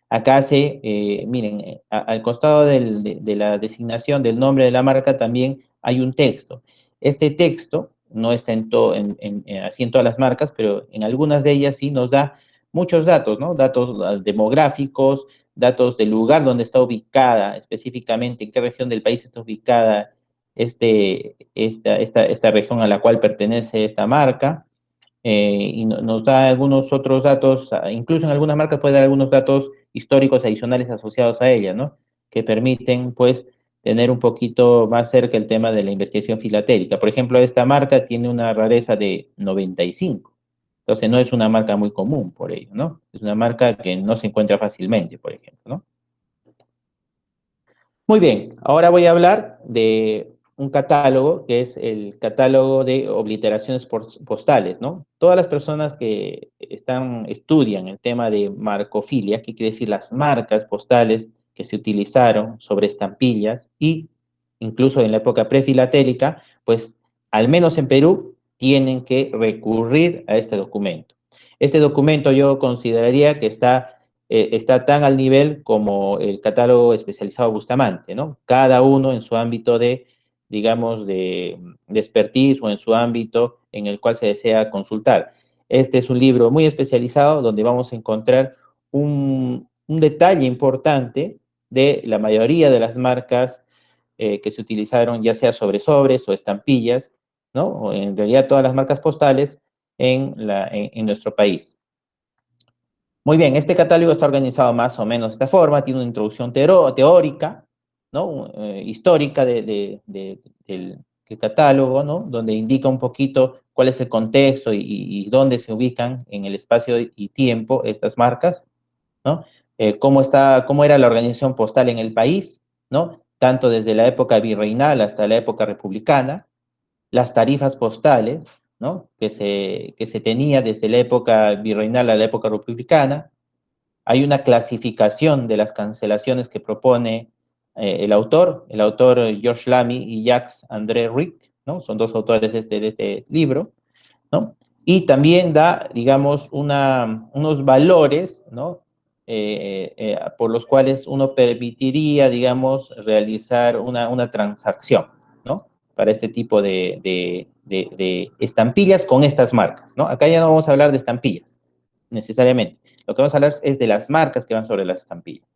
Acá miren, al costado de la designación del nombre de la marca también hay un texto. Este texto no está así en todas las marcas, pero en algunas de ellas sí nos da muchos datos, ¿no? Datos demográficos, datos del lugar donde está ubicada, específicamente en qué región del país está ubicada esta región a la cual pertenece esta marca, y nos da algunos otros datos, incluso en algunas marcas puede dar algunos datos históricos adicionales asociados a ella, ¿no? Que permiten, pues, tener un poquito más cerca el tema de la investigación filatélica. Por ejemplo, esta marca tiene una rareza de 95. Entonces no es una marca muy común por ello, ¿no? Es una marca que no se encuentra fácilmente, por ejemplo, ¿no? Muy bien, ahora voy a hablar de un catálogo que es el catálogo de obliteraciones postales, ¿no? Todas las personas que estudian el tema de marcofilia, que quiere decir las marcas postales que se utilizaron sobre estampillas y incluso en la época prefilatélica, pues al menos en Perú tienen que recurrir a este documento. Este documento yo consideraría que está tan al nivel como el catálogo especializado Bustamante, ¿no? Cada uno en su ámbito digamos, de expertise o en su ámbito en el cual se desea consultar. Este es un libro muy especializado donde vamos a encontrar un detalle importante de la mayoría de las marcas que se utilizaron, ya sea sobre sobres o estampillas, ¿no? O en realidad todas las marcas postales en nuestro país. Muy bien, este catálogo está organizado más o menos de esta forma, tiene una introducción teórica, ¿no? Histórica del catálogo, ¿no? Donde indica un poquito cuál es el contexto y dónde se ubican en el espacio y tiempo estas marcas, ¿no? Cómo era la organización postal en el país, ¿no? Tanto desde la época virreinal hasta la época republicana, las tarifas postales, ¿no? Que se tenía desde la época virreinal a la época republicana. Hay una clasificación de las cancelaciones que propone el autor George Lamy y Jacques André Rick, ¿no? Son dos autores de este libro, ¿no? Y también da, digamos, unos valores, ¿no? Por los cuales uno permitiría, digamos, realizar una transacción, ¿no? Para este tipo de estampillas con estas marcas, ¿no? Acá ya no vamos a hablar de estampillas, necesariamente. Lo que vamos a hablar es de las marcas que van sobre las estampillas.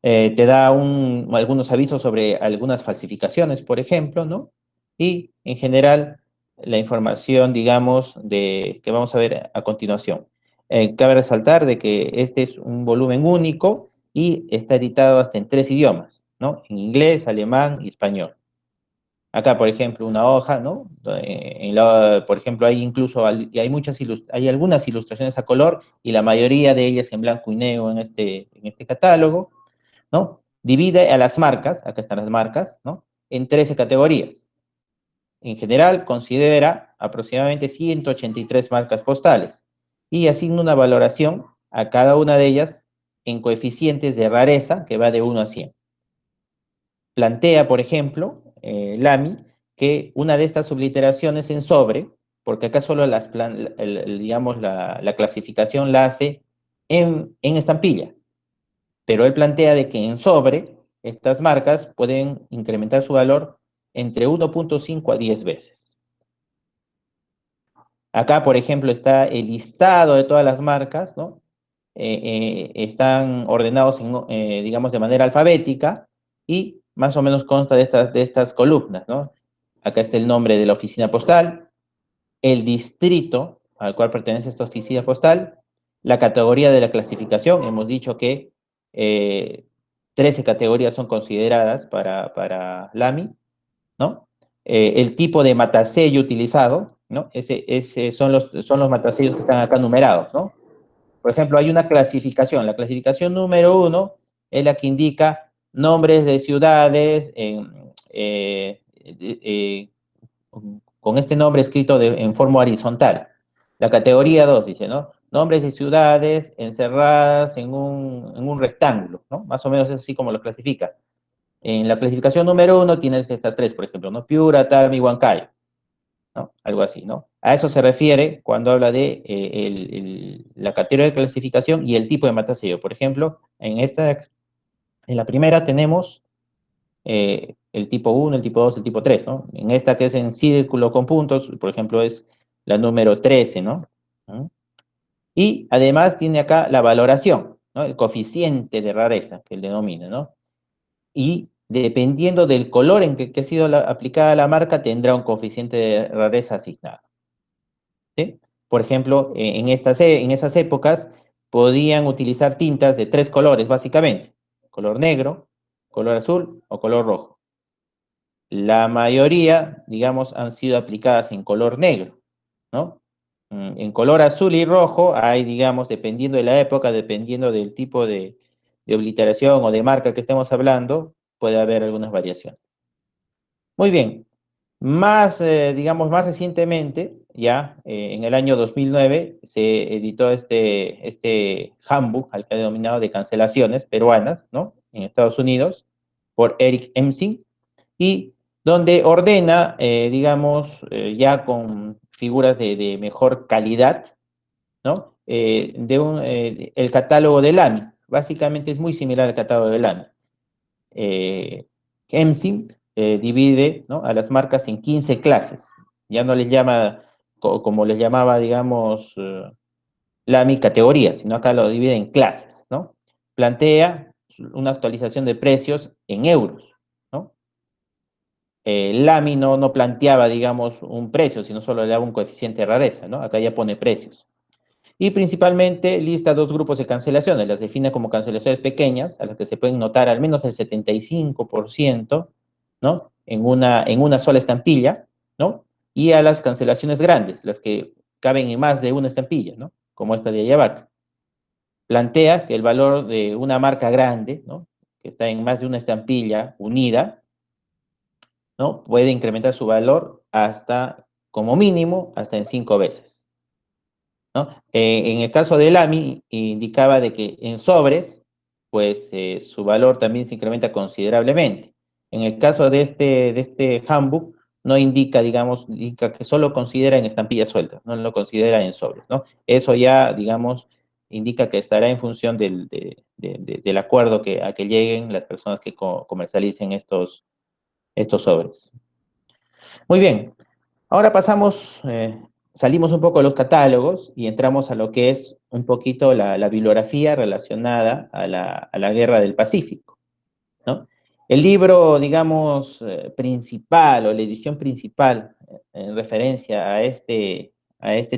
Te da algunos avisos sobre algunas falsificaciones, por ejemplo, ¿no? Y en general la información, digamos, que vamos a ver a continuación. Cabe resaltar de que este es un volumen único y está editado hasta en 3 idiomas, ¿no? En inglés, alemán y español. Acá, por ejemplo, una hoja, ¿no? Por ejemplo, hay hay algunas ilustraciones a color y la mayoría de ellas en blanco y negro en este catálogo, ¿no? Divide a las marcas, acá están las marcas, ¿no? En 13 categorías. En general, considera aproximadamente 183 marcas postales y asigna una valoración a cada una de ellas en coeficientes de rareza que va de 1 a 100. Plantea, por ejemplo, Lamy, que una de estas subliteraciones en sobre, porque acá solo digamos, la clasificación la hace en estampilla, pero él plantea de que en sobre estas marcas pueden incrementar su valor entre 1.5 a 10 veces. Acá, por ejemplo, está el listado de todas las marcas, ¿no? Están ordenados, digamos, de manera alfabética y más o menos consta de estas columnas, ¿no? Acá está el nombre de la oficina postal, el distrito al cual pertenece esta oficina postal, la categoría de la clasificación. Hemos dicho que 13 categorías son consideradas para Lamy, ¿no? El tipo de matasello utilizado, ¿no? Son los matasellos que están acá numerados, ¿no? Por ejemplo, hay una clasificación. La clasificación número 1 es la que indica nombres de ciudades con este nombre escrito en forma horizontal. La categoría 2 dice, ¿no? Nombres de ciudades encerradas en un rectángulo, ¿no? Más o menos es así como lo clasifica. En la clasificación número 1 tienes estas 3, por ejemplo, ¿no? Piura, Tarmi, Huancayo, ¿no? Algo así, ¿no? A eso se refiere cuando habla de la categoría de clasificación y el tipo de matasello. Por ejemplo, en la primera tenemos el tipo 1, el tipo 2, el tipo 3, ¿no? En esta que es en círculo con puntos, por ejemplo, es la número 13, ¿no? Y además tiene acá la valoración, ¿no? El coeficiente de rareza que él denomina, ¿no? Y dependiendo del color en que ha sido aplicada la marca, tendrá un coeficiente de rareza asignado. ¿Sí? Por ejemplo, en esas épocas podían utilizar tintas de 3 colores, básicamente. Color negro, color azul o color rojo. La mayoría, digamos, han sido aplicadas en color negro, ¿no? En color azul y rojo hay, digamos, dependiendo de la época, dependiendo del tipo de obliteración o de marca que estemos hablando, puede haber algunas variaciones. Muy bien. Digamos, más recientemente, ya en el año 2009, se editó este handbook, al que ha denominado de cancelaciones peruanas, ¿no? En Estados Unidos, por Eric Emsing, y donde ordena, digamos, ya con figuras de mejor calidad, ¿no? El catálogo de Lamy. Básicamente es muy similar al catálogo de Lamy. Emsing divide, ¿no?, a las marcas en 15 clases. Ya no les llama, como les llamaba, digamos, Lamy, categorías, sino acá lo divide en clases, ¿no? Plantea una actualización de precios en euros, ¿no? Lamy no planteaba, digamos, un precio, sino solo le daba un coeficiente de rareza, ¿no? Acá ya pone precios. Y principalmente lista dos grupos de cancelaciones, las define como cancelaciones pequeñas, a las que se pueden notar al menos el 75%, ¿no? En una sola estampilla, ¿no? Y a las cancelaciones grandes, las que caben en más de una estampilla, ¿no? Como esta de allá abajo. Plantea que el valor de una marca grande, ¿no? Que está en más de una estampilla unida, ¿no? Puede incrementar su valor hasta, como mínimo, hasta en 5 veces, ¿no? En el caso del AMI, indicaba de que en sobres, pues su valor también se incrementa considerablemente. En el caso de este handbook, no indica, digamos, indica que solo considera en estampillas sueltas, no lo considera en sobres, ¿no? Eso ya, digamos, indica que estará en función del acuerdo a que lleguen las personas que comercialicen estos sobres. Muy bien, ahora pasamos, salimos un poco de los catálogos y entramos a lo que es un poquito la bibliografía relacionada a la Guerra del Pacífico, ¿no? El libro, digamos, principal o la edición principal en referencia a este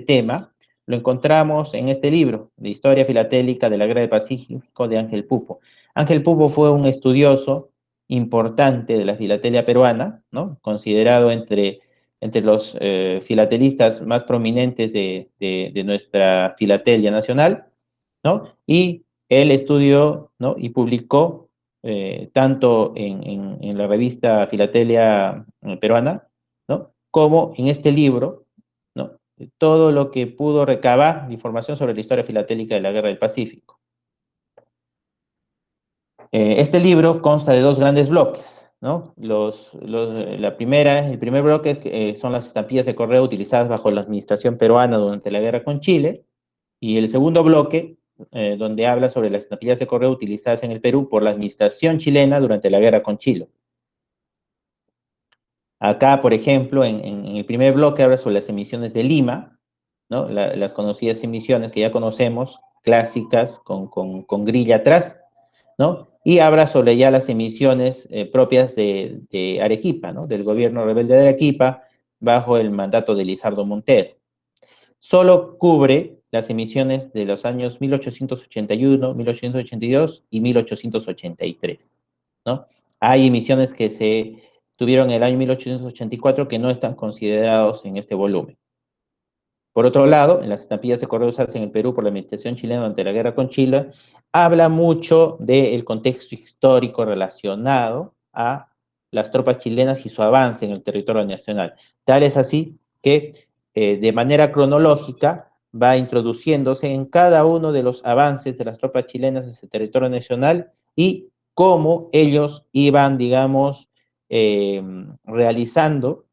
tema, lo encontramos en este libro, de Historia Filatélica de la Guerra del Pacífico de Ángel Pupo. Ángel Pupo fue un estudioso importante de la filatelia peruana, ¿no? Considerado entre los filatelistas más prominentes de nuestra filatelia nacional, ¿no? Y él estudió, ¿no? Y publicó tanto en la revista Filatelia Peruana, ¿no? Como en este libro, ¿no? Todo lo que pudo recabar de información sobre la historia filatélica de la Guerra del Pacífico. Este libro consta de dos grandes bloques, ¿no? El primer bloque son las estampillas de correo utilizadas bajo la administración peruana durante la guerra con Chile, y el segundo bloque, donde habla sobre las estampillas de correo utilizadas en el Perú por la administración chilena durante la guerra con Chile. Acá, por ejemplo, en el primer bloque habla sobre las emisiones de Lima, ¿no? Las conocidas emisiones que ya conocemos, clásicas, con grilla atrás, ¿no? Y habla sobre ya las emisiones propias de Arequipa, ¿no? Del gobierno rebelde de Arequipa, bajo el mandato de Lizardo Montero. Solo cubre las emisiones de los años 1881, 1882 y 1883, ¿no? Hay emisiones que se tuvieron en el año 1884 que no están considerados en este volumen. Por otro lado, en las estampillas de correo usadas en el Perú por la administración chilena durante la guerra con Chile, habla mucho del contexto histórico relacionado a las tropas chilenas y su avance en el territorio nacional. Tal es así que de manera cronológica va introduciéndose en cada uno de los avances de las tropas chilenas en ese territorio nacional y cómo ellos iban, digamos, realizando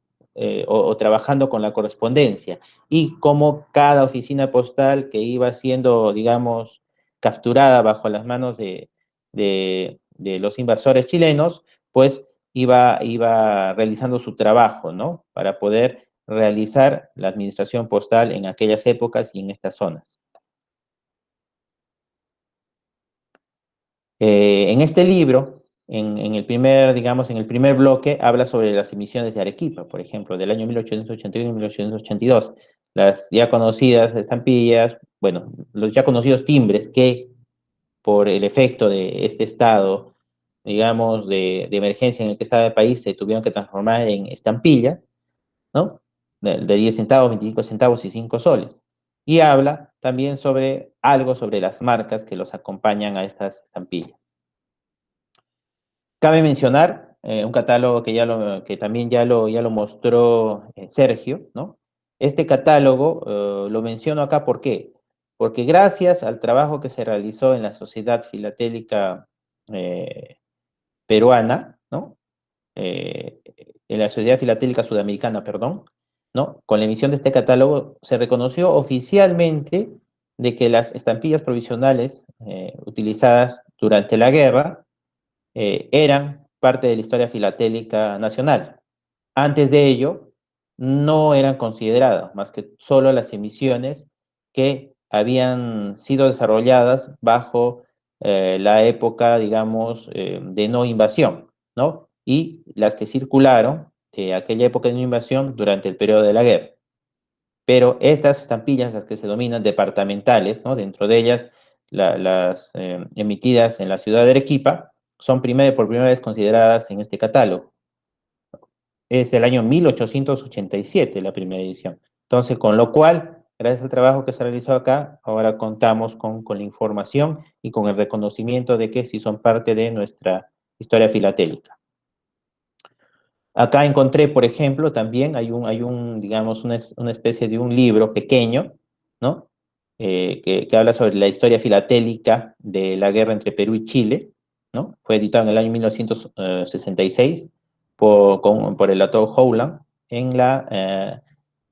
o trabajando con la correspondencia, y cómo cada oficina postal que iba siendo, digamos, capturada bajo las manos de los invasores chilenos, pues iba realizando su trabajo, ¿no? Para poder realizar la administración postal en aquellas épocas y en estas zonas. En este libro, en el primer, digamos, en el primer bloque, habla sobre las emisiones de Arequipa, por ejemplo, del año 1881 y 1882. Las ya conocidas estampillas, bueno, los ya conocidos timbres que por el efecto de este estado, digamos, de emergencia en el que estaba el país, se tuvieron que transformar en estampillas, ¿no? De 10 centavos, 25 centavos y 5 soles. Y habla también sobre algo sobre las marcas que los acompañan a estas estampillas. Cabe mencionar un catálogo que también ya lo mostró Sergio, ¿no? Este catálogo lo menciono acá, ¿por qué? Porque gracias al trabajo que se realizó en la Sociedad Filatélica Peruana, ¿no? En la Sociedad Filatélica Sudamericana, perdón, ¿no? Con la emisión de este catálogo se reconoció oficialmente de que las estampillas provisionales utilizadas durante la guerra eran parte de la historia filatélica nacional. Antes de ello, no eran consideradas más que solo las emisiones que habían sido desarrolladas bajo la época, digamos, de no invasión, ¿no? Y las que circularon de aquella época de invasión durante el periodo de la guerra. Pero estas estampillas, las que se denominan departamentales, ¿no? Dentro de ellas las emitidas en la ciudad de Arequipa, son por primera vez consideradas en este catálogo. Es del año 1887 la primera edición. Entonces, con lo cual, gracias al trabajo que se realizó acá, ahora contamos con la información y con el reconocimiento de que sí son parte de nuestra historia filatélica. Acá encontré, por ejemplo, también digamos, una especie de un libro pequeño, ¿no? Que habla sobre la historia filatélica de la guerra entre Perú y Chile, ¿no? Fue editado en el año 1966 por el autor Howland en la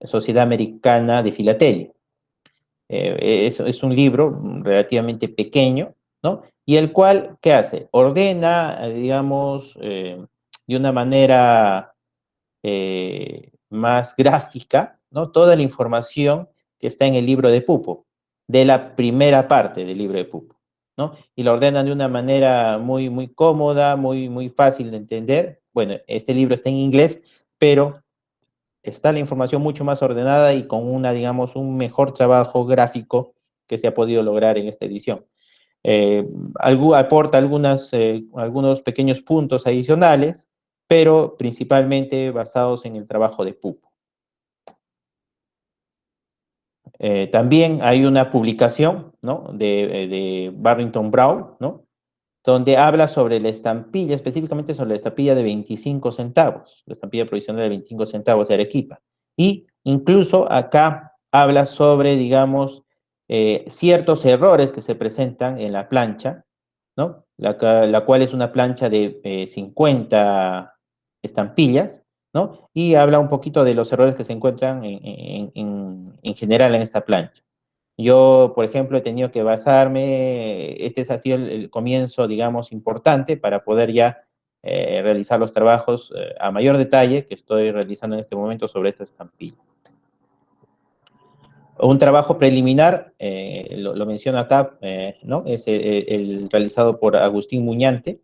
Sociedad Americana de Filatelia. Es un libro relativamente pequeño, ¿no? Y el cual, ¿qué hace? Ordena, digamos, de una manera más gráfica, ¿no? Toda la información que está en el libro de Pupo, de la primera parte del libro de Pupo, ¿no? Y lo ordenan de una manera muy cómoda, muy fácil de entender. Bueno, este libro está en inglés, pero está la información mucho más ordenada y con digamos, un mejor trabajo gráfico que se ha podido lograr en esta edición. Aporta algunos pequeños puntos adicionales, pero principalmente basados en el trabajo de Pupo. También hay una publicación, ¿no? de Barrington Brown, ¿no? Donde habla sobre la estampilla, específicamente sobre la estampilla de 25 centavos, la estampilla provisional de 25 centavos de Arequipa. Y incluso acá habla sobre, digamos, ciertos errores que se presentan en la plancha, ¿no? La cual es una plancha de 50 estampillas, ¿no? Y habla un poquito de los errores que se encuentran en general en esta plancha. Yo, por ejemplo, he tenido que basarme, este ha sido el comienzo, digamos, importante para poder ya realizar los trabajos a mayor detalle que estoy realizando en este momento sobre esta estampilla. Un trabajo preliminar, lo menciono acá, ¿no? Es el realizado por Agustín Muñante,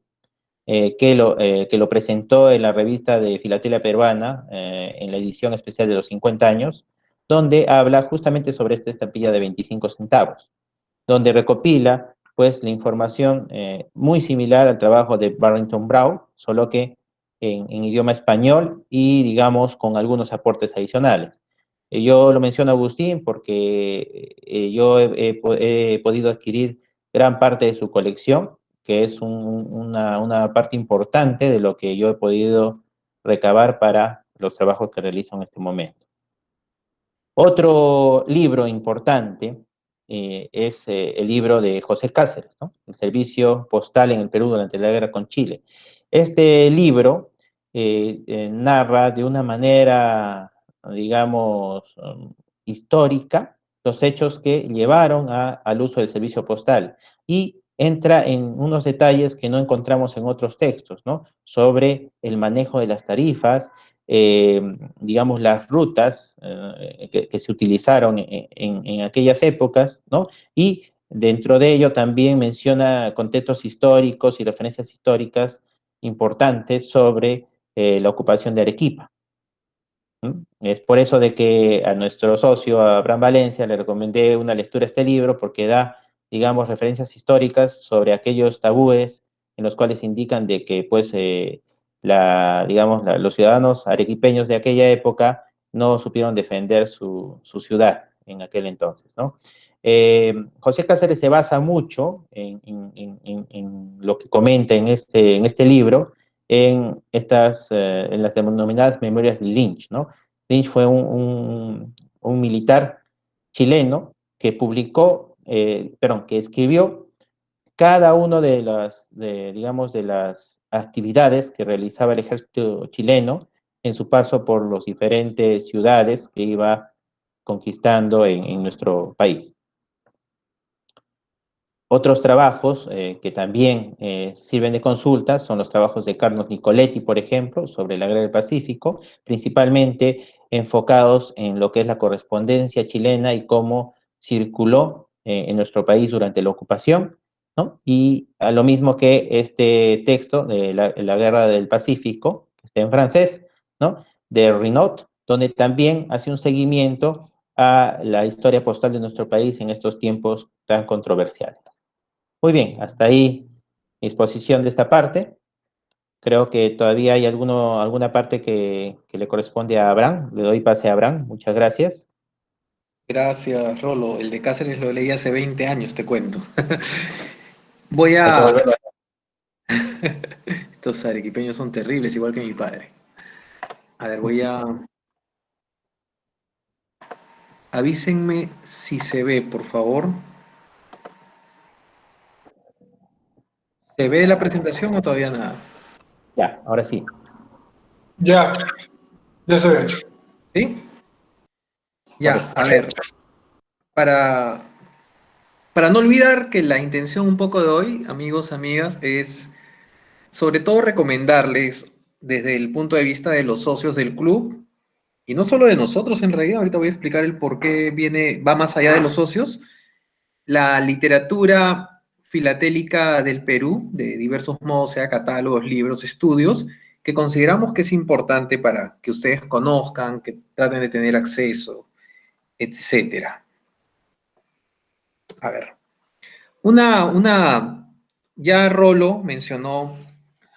que lo presentó en la revista de Filatelia Peruana, en la edición especial de los 50 años, donde habla justamente sobre esta estampilla de 25 centavos, donde recopila pues la información muy similar al trabajo de Barrington Brown, solo que en idioma español y digamos con algunos aportes adicionales. Yo lo menciono a Agustín porque yo he podido adquirir gran parte de su colección, que es una parte importante de lo que yo he podido recabar para los trabajos que realizo en este momento. Otro libro importante es el libro de José Cáceres, ¿no? El servicio postal en el Perú durante la guerra con Chile. Este libro narra de una manera, digamos, histórica los hechos que llevaron al uso del servicio postal y entra en unos detalles que no encontramos en otros textos, ¿no? Sobre el manejo de las tarifas, digamos, las rutas que se utilizaron en aquellas épocas, ¿no? Y dentro de ello también menciona contextos históricos y referencias históricas importantes sobre la ocupación de Arequipa. Es por eso de que a nuestro socio, a Abraham Valencia, le recomendé una lectura de este libro porque da, digamos, referencias históricas sobre aquellos tabúes en los cuales indican de que, pues, digamos, los ciudadanos arequipeños de aquella época no supieron defender su ciudad en aquel entonces, ¿no? José Cáceres se basa mucho en lo que comenta en este libro, en las denominadas memorias de Lynch, ¿no? Lynch fue un militar chileno que que escribió cada uno digamos, de las actividades que realizaba el ejército chileno en su paso por las diferentes ciudades que iba conquistando en nuestro país. Otros trabajos que también sirven de consulta son los trabajos de Carlos Nicoletti, por ejemplo, sobre la Guerra del Pacífico, principalmente enfocados en lo que es la correspondencia chilena y cómo circuló en nuestro país durante la ocupación, ¿no? Y a lo mismo que este texto de la Guerra del Pacífico, que está en francés, ¿no? de RINOT, donde también hace un seguimiento a la historia postal de nuestro país en estos tiempos tan controversiales. Muy bien, hasta ahí mi exposición de esta parte. Creo que todavía hay alguna parte que le corresponde a Abraham. Le doy pase a Abraham. Muchas gracias. Gracias, Rolo. El de Cáceres lo leí hace 20 años, te cuento. Voy Hay que a... volverlo. Estos arequipeños son terribles, igual que mi padre. A ver, voy a... Avísenme si se ve, por favor. ¿Se ve la presentación o todavía nada? Ya, ahora sí. Ya se ve. ¿Sí? Ya, Correcto. a ver. Para no olvidar que la intención un poco de hoy, amigos, amigas, es sobre todo recomendarles desde el punto de vista de los socios del club, y no solo de nosotros en realidad, ahorita voy a explicar el por qué va más allá de los socios, la literatura filatélica del Perú, de diversos modos, sea catálogos, libros, estudios, que consideramos que es importante para que ustedes conozcan, que traten de tener acceso, etcétera. A ver, ya Rolo mencionó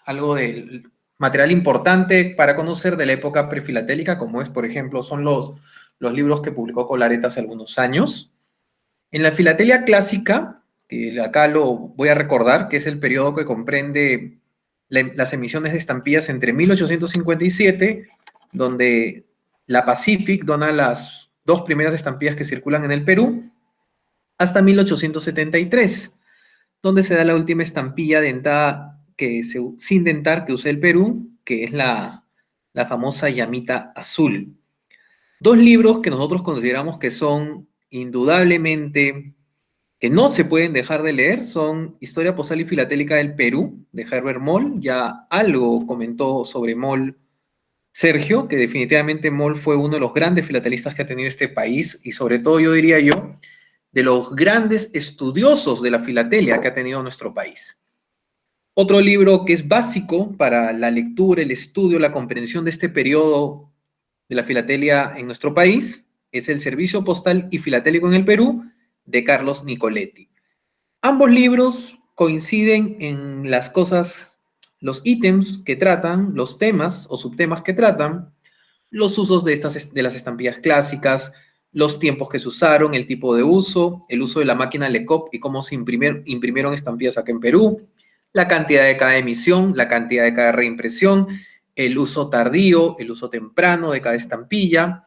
algo del material importante para conocer de la época prefilatélica, como es, por ejemplo, son los libros que publicó Colareta hace algunos años. En la filatelia clásica, acá lo voy a recordar, que es el periodo que comprende las emisiones de estampillas entre 1857, donde la Pacific dona las 2 primeras estampillas que circulan en el Perú, hasta 1873, donde se da la última estampilla dentada sin dentar que usa el Perú, que es la famosa llamita azul. 2 libros que nosotros consideramos que son indudablemente, que no se pueden dejar de leer, son Historia Postal y Filatélica del Perú, de Herbert Moll. Ya algo comentó sobre Moll Sergio, que definitivamente Moll fue uno de los grandes filatelistas que ha tenido este país, y sobre todo yo diría yo, de los grandes estudiosos de la filatelia que ha tenido nuestro país. Otro libro que es básico para la lectura, el estudio, la comprensión de este periodo de la filatelia en nuestro país es El Servicio Postal y Filatélico en el Perú, de Carlos Nicoletti. Ambos libros coinciden en las cosas, los ítems que tratan, los temas o subtemas que tratan, los usos de las estampillas clásicas, los tiempos que se usaron, el tipo de uso, el uso de la máquina Lecop y cómo se imprimieron estampillas acá en Perú, la cantidad de cada emisión, la cantidad de cada reimpresión, el uso tardío, el uso temprano de cada estampilla,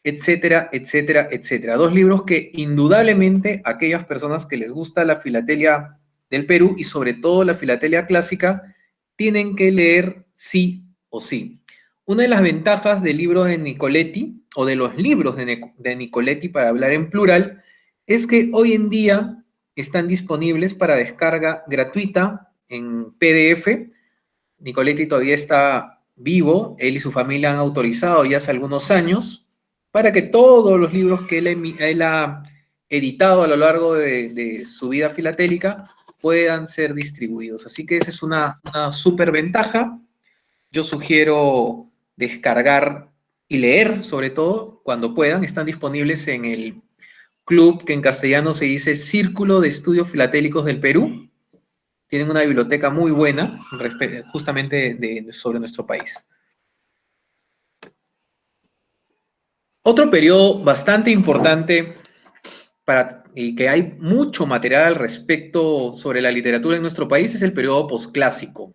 etcétera, etcétera, etcétera. 2 libros que indudablemente aquellas personas que les gusta la filatelia del Perú y sobre todo la filatelia clásica tienen que leer sí o sí. Una de las ventajas del libro de Nicoletti, o de los libros de Nicoletti para hablar en plural, es que hoy en día están disponibles para descarga gratuita en PDF. Nicoletti todavía está vivo, él y su familia han autorizado ya hace algunos años para que todos los libros que él ha editado a lo largo de su vida filatélica puedan ser distribuidos. Así que esa es una súper ventaja. Yo sugiero descargar y leer, sobre todo, cuando puedan. Están disponibles en el club que en castellano se dice Círculo de Estudios Filatélicos del Perú. Tienen una biblioteca muy buena, justamente sobre nuestro país. Otro periodo bastante importante y que hay mucho material al respecto sobre la literatura en nuestro país es el periodo posclásico.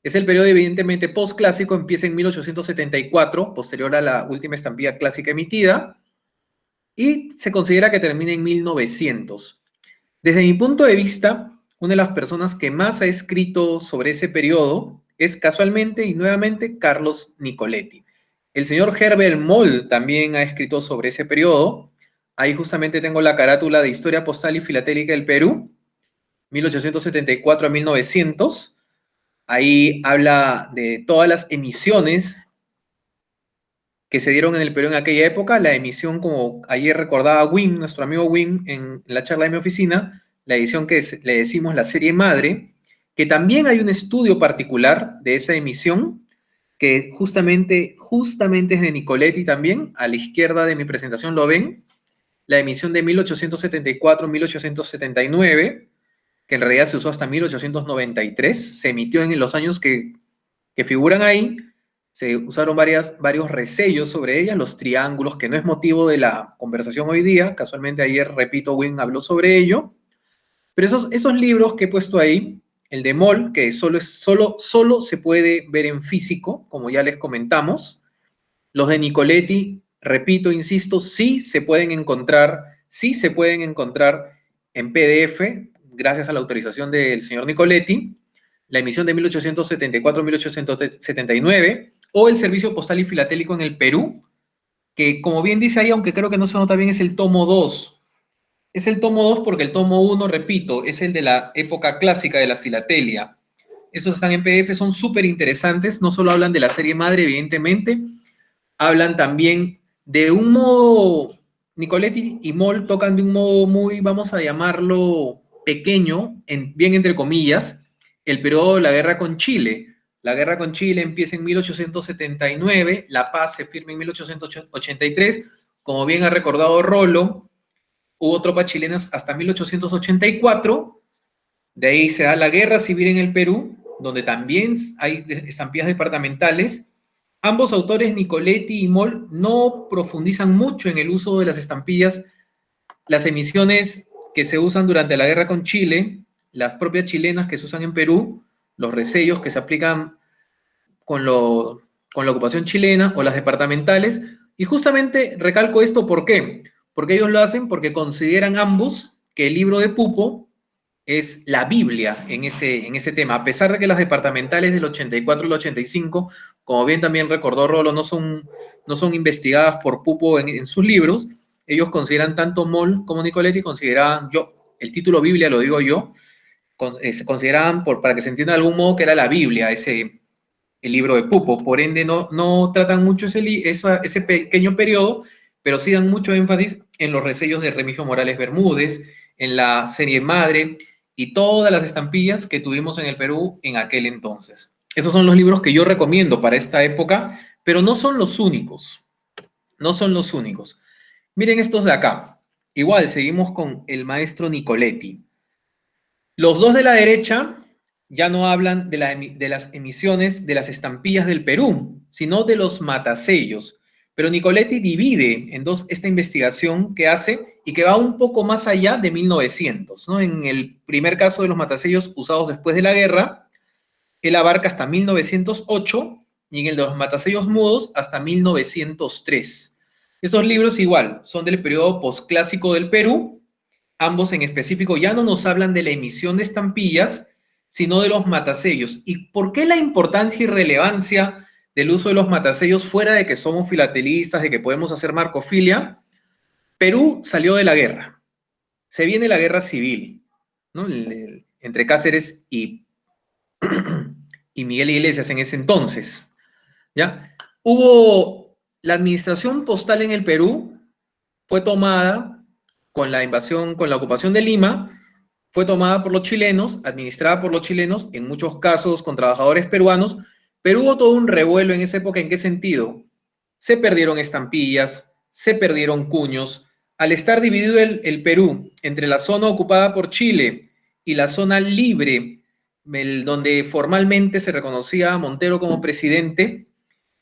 Es el periodo evidentemente posclásico, empieza en 1874, posterior a la última estampilla clásica emitida, y se considera que termina en 1900. Desde mi punto de vista, una de las personas que más ha escrito sobre ese periodo es casualmente y nuevamente Carlos Nicoletti. El señor Herbert Moll también ha escrito sobre ese periodo. Ahí justamente tengo la carátula de Historia Postal y Filatélica del Perú, 1874 a 1900. Ahí habla de todas las emisiones que se dieron en el Perú en aquella época. La emisión, como ayer recordaba Wim, nuestro amigo Wim, en la charla de mi oficina, la edición que le decimos la serie madre, que también hay un estudio particular de esa emisión, que justamente es de Nicoletti también, a la izquierda de mi presentación lo ven, la emisión de 1874-1879, que en realidad se usó hasta 1893, se emitió en los años que figuran ahí, se usaron varios resellos sobre ella, los triángulos, que no es motivo de la conversación hoy día, casualmente ayer, repito, Wynne habló sobre ello, pero esos libros que he puesto ahí, el de Moll, que solo se puede ver en físico, como ya les comentamos, los de Nicoletti, repito, insisto, sí se pueden encontrar en PDF, gracias a la autorización del señor Nicoletti, la emisión de 1874-1879, o el Servicio Postal y Filatélico en el Perú, que como bien dice ahí, aunque creo que no se nota bien, es el tomo 2. Es el tomo 2 porque el tomo 1, repito, es el de la época clásica de la filatelia. Esos están en PDF, son súper interesantes, no solo hablan de la serie madre, evidentemente, hablan también de un modo, Nicoletti y Moll tocan de un modo muy, vamos a llamarlo, pequeño, bien entre comillas, el periodo de la guerra con Chile. La guerra con Chile empieza en 1879, la paz se firma en 1883, como bien ha recordado Rolo, hubo tropas chilenas hasta 1884, de ahí se da la guerra civil en el Perú, donde también hay estampillas departamentales. Ambos autores, Nicoletti y Moll, no profundizan mucho en el uso de las estampillas. Las emisiones que se usan durante la guerra con Chile, las propias chilenas que se usan en Perú, los resellos que se aplican con la ocupación chilena o las departamentales. Y justamente recalco esto, ¿por qué? Porque ellos lo hacen porque consideran ambos que el libro de Pupo es la Biblia en ese tema, a pesar de que las departamentales del 84 y el 85, como bien también recordó Rolo, no son investigadas por Pupo en sus libros. Ellos consideran, tanto Moll como Nicoletti consideraban, el título Biblia lo digo yo, se consideraban, para que se entienda de algún modo, que era la Biblia, el libro de Pupo. Por ende, no tratan mucho ese pequeño periodo, pero sí dan mucho énfasis en los resellos de Remigio Morales Bermúdez, en la serie madre y todas las estampillas que tuvimos en el Perú en aquel entonces. Esos son los libros que yo recomiendo para esta época, pero no son los únicos. No son los únicos. Miren estos de acá. Igual, seguimos con el maestro Nicoletti. Los dos de la derecha ya no hablan de las emisiones de las estampillas del Perú, sino de los matasellos. Pero Nicoletti divide en dos esta investigación que hace y que va un poco más allá de 1900, ¿no? En el primer caso de los matasellos usados después de la guerra, él abarca hasta 1908 y en el de los matasellos mudos hasta 1903. Estos libros igual son del periodo posclásico del Perú. Ambos en específico ya no nos hablan de la emisión de estampillas, sino de los matasellos. ¿Y por qué la importancia y relevancia del uso de los matasellos fuera de que somos filatelistas, de que podemos hacer marcofilia? Perú salió de la guerra. Se viene la guerra civil, ¿no? Entre Cáceres y Miguel Iglesias en ese entonces, ¿ya? Hubo la administración postal en el Perú, fue tomada con la invasión, con la ocupación de Lima, fue tomada por los chilenos, administrada por los chilenos, en muchos casos con trabajadores peruanos, pero hubo todo un revuelo en esa época. ¿En qué sentido? Se perdieron estampillas, se perdieron cuños. Al estar dividido el Perú entre la zona ocupada por Chile y la zona libre, donde formalmente se reconocía a Montero como presidente,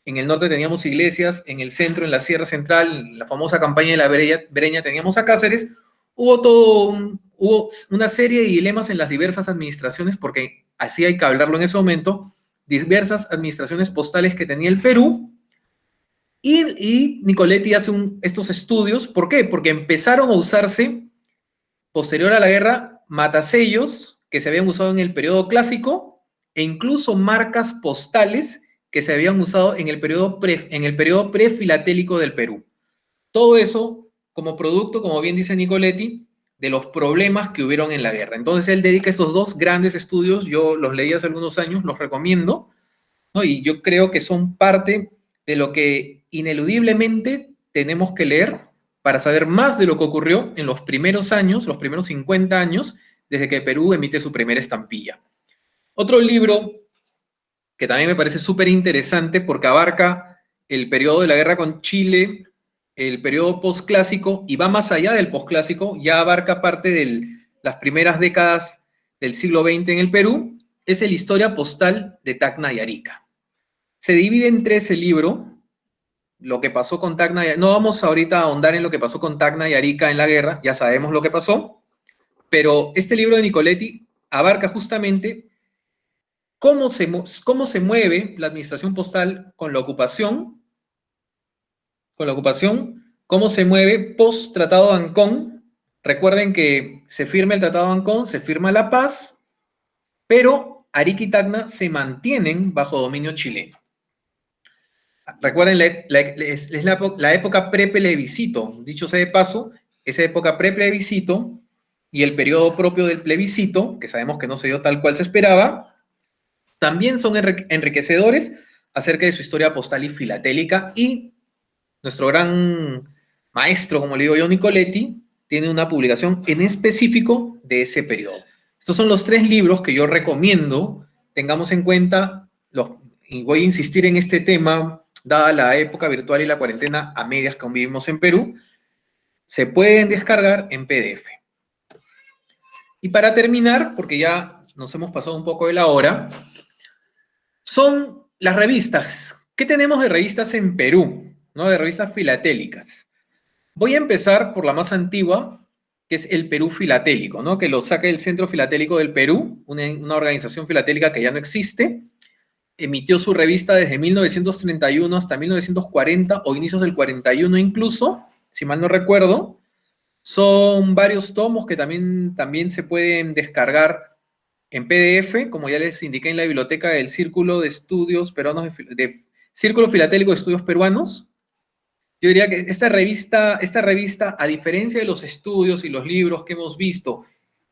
en el norte teníamos Iglesias, en el centro, en la Sierra Central, en la famosa campaña de la Breña teníamos a Cáceres. Hubo una serie de dilemas en las diversas administraciones, porque así hay que hablarlo en ese momento, diversas administraciones postales que tenía el Perú, y Nicoletti hace estos estudios. ¿Por qué? Porque empezaron a usarse, posterior a la guerra, matasellos que se habían usado en el periodo clásico, e incluso marcas postales que se habían usado en el periodo prefilatélico del Perú. Todo eso como producto, como bien dice Nicoletti, de los problemas que hubieron en la guerra. Entonces él dedica estos dos grandes estudios, yo los leí hace algunos años, los recomiendo, ¿no? Y yo creo que son parte de lo que ineludiblemente tenemos que leer para saber más de lo que ocurrió en los primeros años, los primeros 50 años, desde que Perú emite su primera estampilla. Otro libro que también me parece súper interesante porque abarca el periodo de la guerra con Chile, el periodo postclásico, y va más allá del postclásico, ya abarca parte de las primeras décadas del siglo XX en el Perú, es el Historia Postal de Tacna y Arica. Se divide en tres el libro, lo que pasó con Tacna y Arica. No vamos ahorita a ahondar en lo que pasó con Tacna y Arica en la guerra, ya sabemos lo que pasó, pero este libro de Nicoletti abarca justamente cómo se mueve la administración postal con la ocupación, cómo se mueve post Tratado de Ancón. Recuerden que se firma el Tratado de Ancón, se firma la paz, pero Arica y Tacna se mantienen bajo dominio chileno. Recuerden, es la época pre-plebiscito, dicho sea de paso, esa época pre-plebiscito y el periodo propio del plebiscito, que sabemos que no se dio tal cual se esperaba, también son enriquecedores acerca de su historia postal y filatélica, y nuestro gran maestro, como le digo yo, Nicoletti, tiene una publicación en específico de ese periodo. Estos son los tres libros que yo recomiendo tengamos en cuenta, y voy a insistir en este tema, dada la época virtual y la cuarentena a medias que aún vivimos en Perú, se pueden descargar en PDF. Y para terminar, porque ya nos hemos pasado un poco de la hora, son las revistas. ¿Qué tenemos de revistas en Perú? ¿No? De revistas filatélicas. Voy a empezar por la más antigua, que es el Perú Filatélico, ¿no? Que lo saca el Centro Filatélico del Perú, una organización filatélica que ya no existe. Emitió su revista desde 1931 hasta 1940 o inicios del 41 incluso, si mal no recuerdo. Son varios tomos que también se pueden descargar en PDF, como ya les indiqué, en la biblioteca del Círculo de Estudios Peruanos, Círculo Filatélico de Estudios Peruanos. Yo diría que esta revista, a diferencia de los estudios y los libros que hemos visto,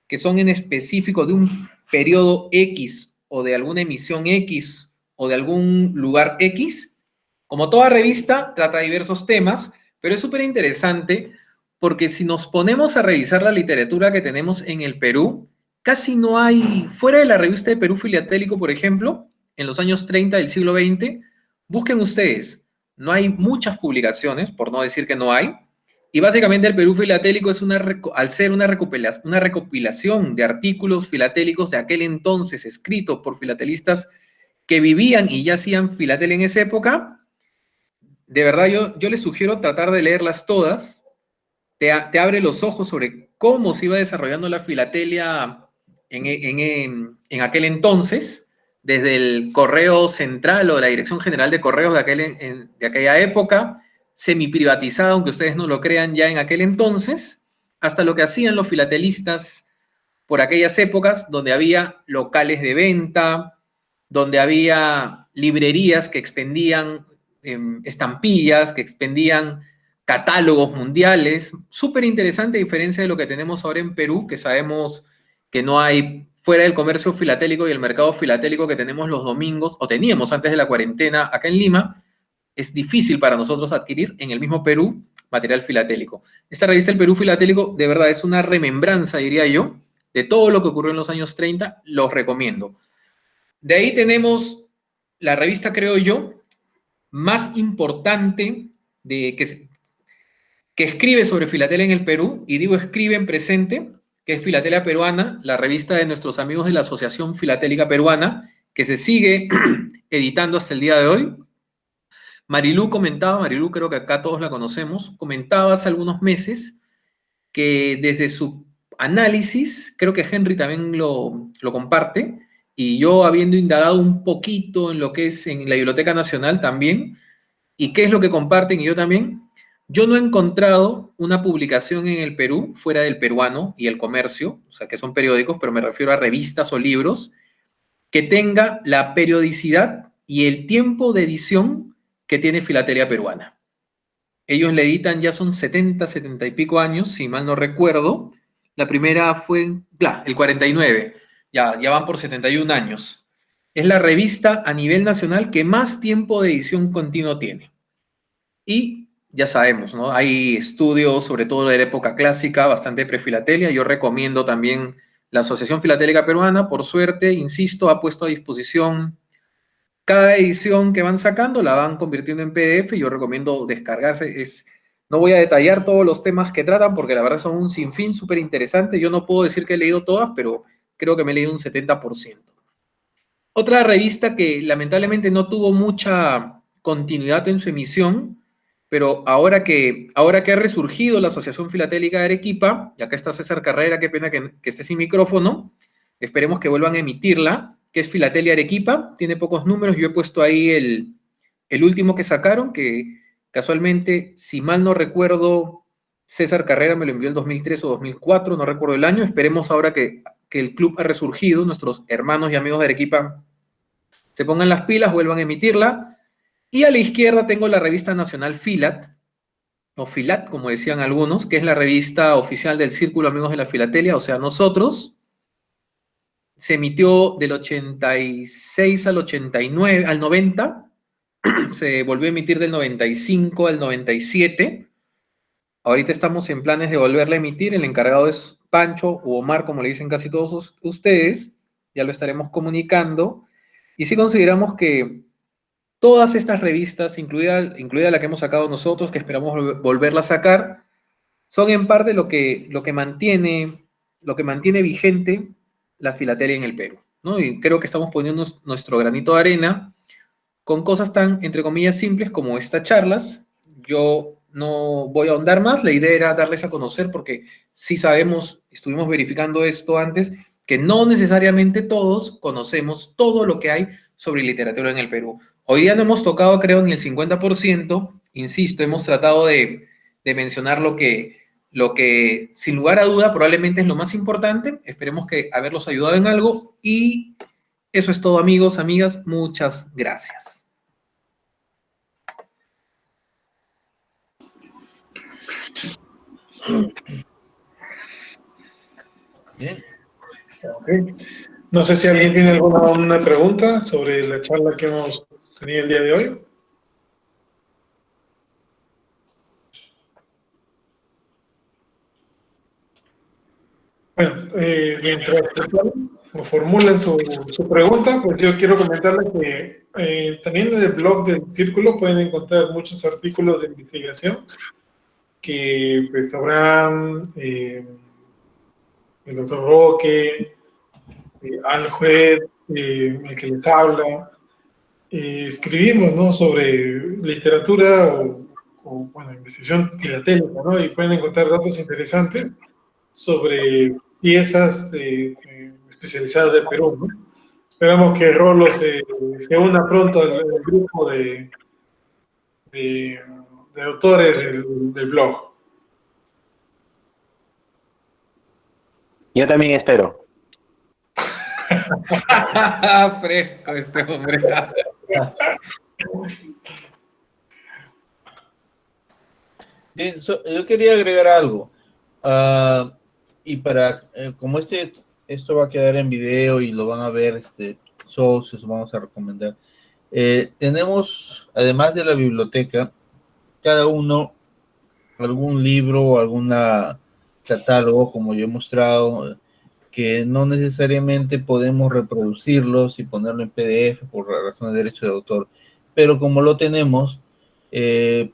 que son en específico de un periodo X o de alguna emisión X o de algún lugar X, como toda revista, trata diversos temas, pero es súper interesante porque si nos ponemos a revisar la literatura que tenemos en el Perú, casi no hay, fuera de la revista de Perú Filatélico, por ejemplo, en los años 30 del siglo XX, busquen ustedes, no hay muchas publicaciones, por no decir que no hay, y básicamente el Perú Filatélico es al ser una recopilación de artículos filatélicos de aquel entonces escritos por filatelistas que vivían y ya hacían filatelia en esa época. De verdad, yo les sugiero tratar de leerlas todas. Te abre los ojos sobre cómo se iba desarrollando la filatelia en aquel entonces, desde el Correo Central o la Dirección General de Correos de aquella época, semi-privatizada, aunque ustedes no lo crean ya en aquel entonces, hasta lo que hacían los filatelistas por aquellas épocas, donde había locales de venta, donde había librerías que expendían estampillas, que expendían catálogos mundiales. Súper interesante, a diferencia de lo que tenemos ahora en Perú, que sabemos que no hay, fuera del comercio filatélico y el mercado filatélico que tenemos los domingos, o teníamos antes de la cuarentena acá en Lima, es difícil para nosotros adquirir en el mismo Perú material filatélico. Esta revista El Perú Filatélico, de verdad, es una remembranza, diría yo, de todo lo que ocurrió en los años 30, los recomiendo. De ahí tenemos la revista, creo yo, más importante que escribe sobre filatelia en el Perú, y digo escribe en presente, que es Filatelia Peruana, la revista de nuestros amigos de la Asociación Filatélica Peruana, que se sigue editando hasta el día de hoy. Marilú creo que acá todos la conocemos, comentaba hace algunos meses que desde su análisis, creo que Henry también lo comparte, y yo habiendo indagado un poquito en lo que es en la Biblioteca Nacional también, y qué es lo que comparten y yo también, yo no he encontrado una publicación en el Perú, fuera del Peruano y El Comercio, o sea que son periódicos, pero me refiero a revistas o libros, que tenga la periodicidad y el tiempo de edición que tiene Filatelia Peruana. Ellos le editan, ya son 70 y pico años, si mal no recuerdo. La primera fue, el 49, ya van por 71 años. Es la revista a nivel nacional que más tiempo de edición continuo tiene. Y ya sabemos, ¿no? Hay estudios, sobre todo de la época clásica, bastante prefilatelia. Yo recomiendo también la Asociación Filatélica Peruana, por suerte, insisto, ha puesto a disposición cada edición que van sacando la van convirtiendo en PDF y yo recomiendo descargarse. No voy a detallar todos los temas que tratan porque la verdad son un sinfín súper interesante. Yo no puedo decir que he leído todas, pero creo que me he leído un 70%. Otra revista que lamentablemente no tuvo mucha continuidad en su emisión, pero ahora que ha resurgido la Asociación Filatélica de Arequipa, y acá está César Carrera, qué pena que esté sin micrófono, esperemos que vuelvan a emitirla, que es Filatelia Arequipa, tiene pocos números, yo he puesto ahí el último que sacaron, que casualmente, si mal no recuerdo, César Carrera me lo envió el 2003 o 2004, no recuerdo el año, esperemos ahora que el club ha resurgido, nuestros hermanos y amigos de Arequipa se pongan las pilas, vuelvan a emitirla. Y a la izquierda tengo la revista nacional Filat, o Filat, como decían algunos, que es la revista oficial del Círculo Amigos de la Filatelia, o sea, nosotros. Se emitió del 86 al 89, al 90, se volvió a emitir del 95 al 97. Ahorita estamos en planes de volverla a emitir, el encargado es Pancho o Omar, como le dicen casi todos ustedes, ya lo estaremos comunicando. Y sí consideramos que todas estas revistas, incluida la que hemos sacado nosotros, que esperamos volverla a sacar, son en parte lo que mantiene vigente la filatelia en el Perú, ¿no? Y creo que estamos poniendo nuestro granito de arena con cosas tan, entre comillas, simples como estas charlas. Yo no voy a ahondar más, la idea era darles a conocer porque sí sabemos, estuvimos verificando esto antes, que no necesariamente todos conocemos todo lo que hay sobre literatura en el Perú. Hoy día no hemos tocado, creo, ni el 50%, insisto, hemos tratado de mencionar lo que sin lugar a duda probablemente es lo más importante. Esperemos que haberlos ayudado en algo y eso es todo, amigos, amigas, muchas gracias. Bien. Okay. No sé si alguien tiene alguna pregunta sobre la charla que hemos tenido el día de hoy. Bueno, mientras formulan su pregunta, pues yo quiero comentarles que también en el blog del Círculo pueden encontrar muchos artículos de investigación que pues Abraham, el doctor Roque, Aljuez, el que les habla, escribimos, ¿no?, sobre literatura bueno, investigación filatélica, ¿no? Y pueden encontrar datos interesantes sobre piezas especializadas de Perú, ¿no? Esperamos que Rolo se una pronto al grupo de autores del blog. Yo también espero. Fresco este hombre. Bien, yo quería agregar algo. Y como esto va a quedar en video y lo van a ver socios, vamos a recomendar. Tenemos, además de la biblioteca, cada uno algún libro o algún catálogo, como yo he mostrado, que no necesariamente podemos reproducirlos y ponerlo en PDF por razones de derecho de autor, pero como lo tenemos,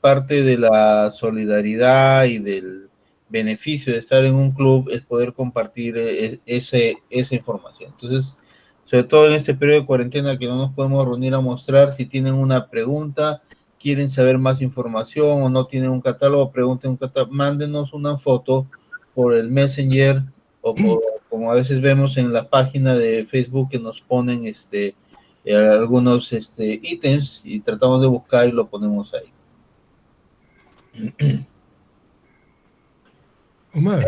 parte de la solidaridad y del beneficio de estar en un club es poder compartir esa información. Entonces, sobre todo en este periodo de cuarentena que no nos podemos reunir a mostrar, si tienen una pregunta, quieren saber más información o no tienen un catálogo, pregunten un catálogo, mándenos una foto por el Messenger o como a veces vemos en la página de Facebook que nos ponen algunos ítems y tratamos de buscar y lo ponemos ahí. Omar,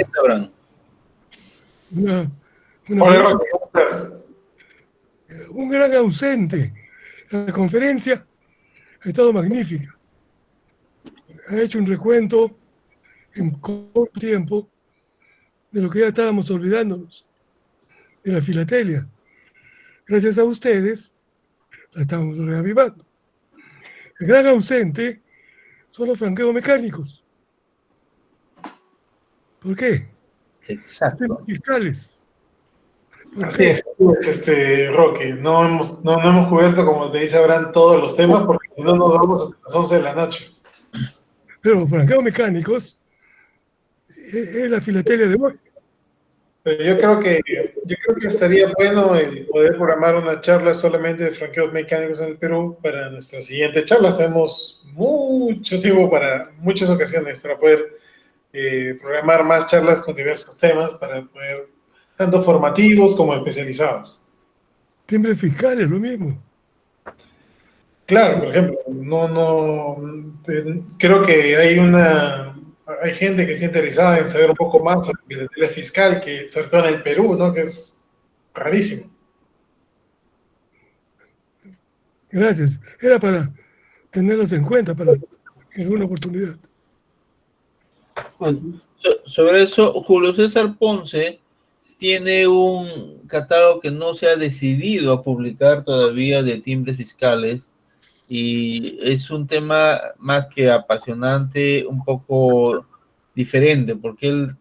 Hola, ¿cómo estás? un gran ausente. La conferencia ha estado magnífica. Ha hecho un recuento en corto tiempo de lo que ya estábamos olvidándonos, de la filatelia. Gracias a ustedes, la estamos reavivando. El gran ausente son los franqueos mecánicos. ¿Por qué? Exacto. Los fiscales. ¿Por Así qué? es, Roque. No hemos cubierto, como te dice Abraham, todos los temas porque si no nos vamos hasta las 11 de la noche. Pero franqueados mecánicos es la filatelia de hoy. Pero yo creo que estaría bueno el poder programar una charla solamente de franqueos mecánicos en el Perú para nuestra siguiente charla. Tenemos mucho tiempo para muchas ocasiones para poder programar más charlas con diversos temas para poder, tanto formativos como especializados. Timbre fiscal es lo mismo. Claro, por ejemplo, creo que hay gente que está interesada en saber un poco más sobre la tele fiscal, que sobre todo en el Perú, ¿no? Que es rarísimo. Gracias. Era para tenerlas en cuenta para en alguna oportunidad. Bueno, sobre eso, Julio César Ponce tiene un catálogo que no se ha decidido a publicar todavía de timbres fiscales y es un tema más que apasionante, un poco diferente, porque él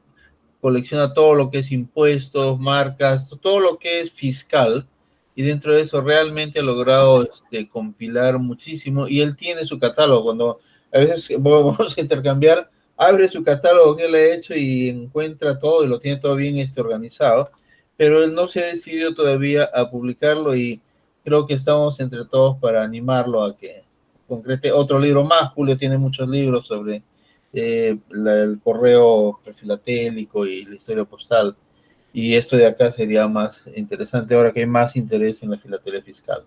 colecciona todo lo que es impuestos, marcas, todo lo que es fiscal, y dentro de eso realmente ha logrado compilar muchísimo, y él tiene su catálogo. Cuando a veces vamos a intercambiar, abre su catálogo que él ha hecho y encuentra todo y lo tiene todo bien organizado, pero él no se ha decidido todavía a publicarlo, y creo que estamos entre todos para animarlo a que concrete otro libro más. Julio tiene muchos libros sobre el correo filatélico y la historia postal. Y esto de acá sería más interesante ahora que hay más interés en la filatelia fiscal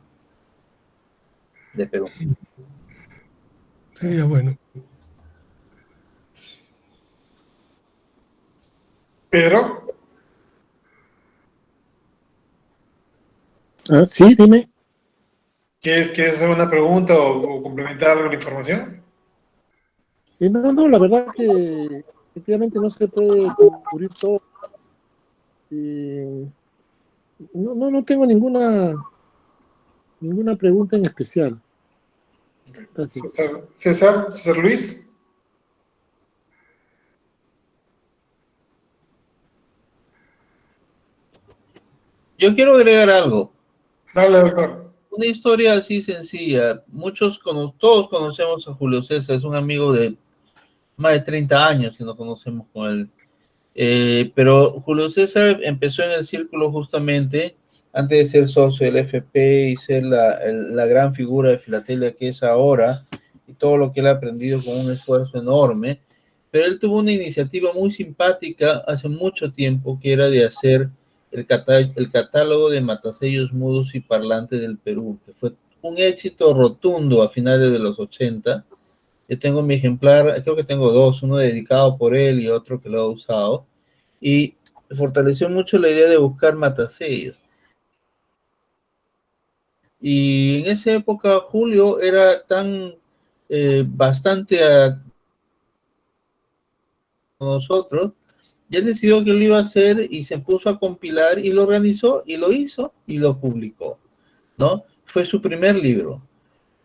de Perú. Sería bueno. Pero, Sí, dime. ¿quieres hacer una pregunta o complementar algo de la información? No, la verdad que efectivamente no se puede cubrir todo. Eh, no tengo ninguna pregunta en especial. Gracias. César Luis. Yo quiero agregar algo. Dale, doctor. Una historia así sencilla. Todos conocemos a Julio César, es un amigo de más de 30 años que nos conocemos con él. Pero Julio César empezó en el círculo justamente antes de ser socio del FP y ser la gran figura de filatelia que es ahora, y todo lo que él ha aprendido con un esfuerzo enorme. Pero él tuvo una iniciativa muy simpática hace mucho tiempo, que era de hacer el catálogo de matasellos mudos y parlantes del Perú, que fue un éxito rotundo a finales de los 80. Yo tengo mi ejemplar, creo que tengo dos, uno dedicado por él y otro que lo ha usado, y fortaleció mucho la idea de buscar matasellos. Y en esa época Julio era tan bastante a nosotros, y él decidió que lo iba a hacer y se puso a compilar y lo organizó y lo hizo y lo publicó, ¿no? Fue su primer libro.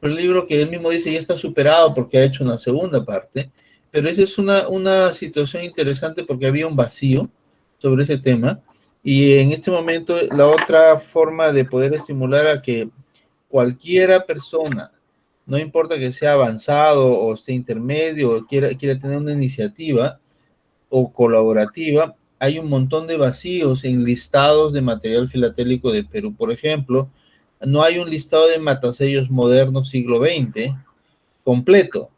El libro que él mismo dice ya está superado porque ha hecho una segunda parte, pero esa es una situación interesante porque había un vacío sobre ese tema, y en este momento la otra forma de poder estimular a que cualquiera persona, no importa que sea avanzado o esté intermedio o quiera tener una iniciativa o colaborativa, hay un montón de vacíos en listados de material filatélico de Perú. Por ejemplo, no hay un listado de matasellos modernos siglo XX completo.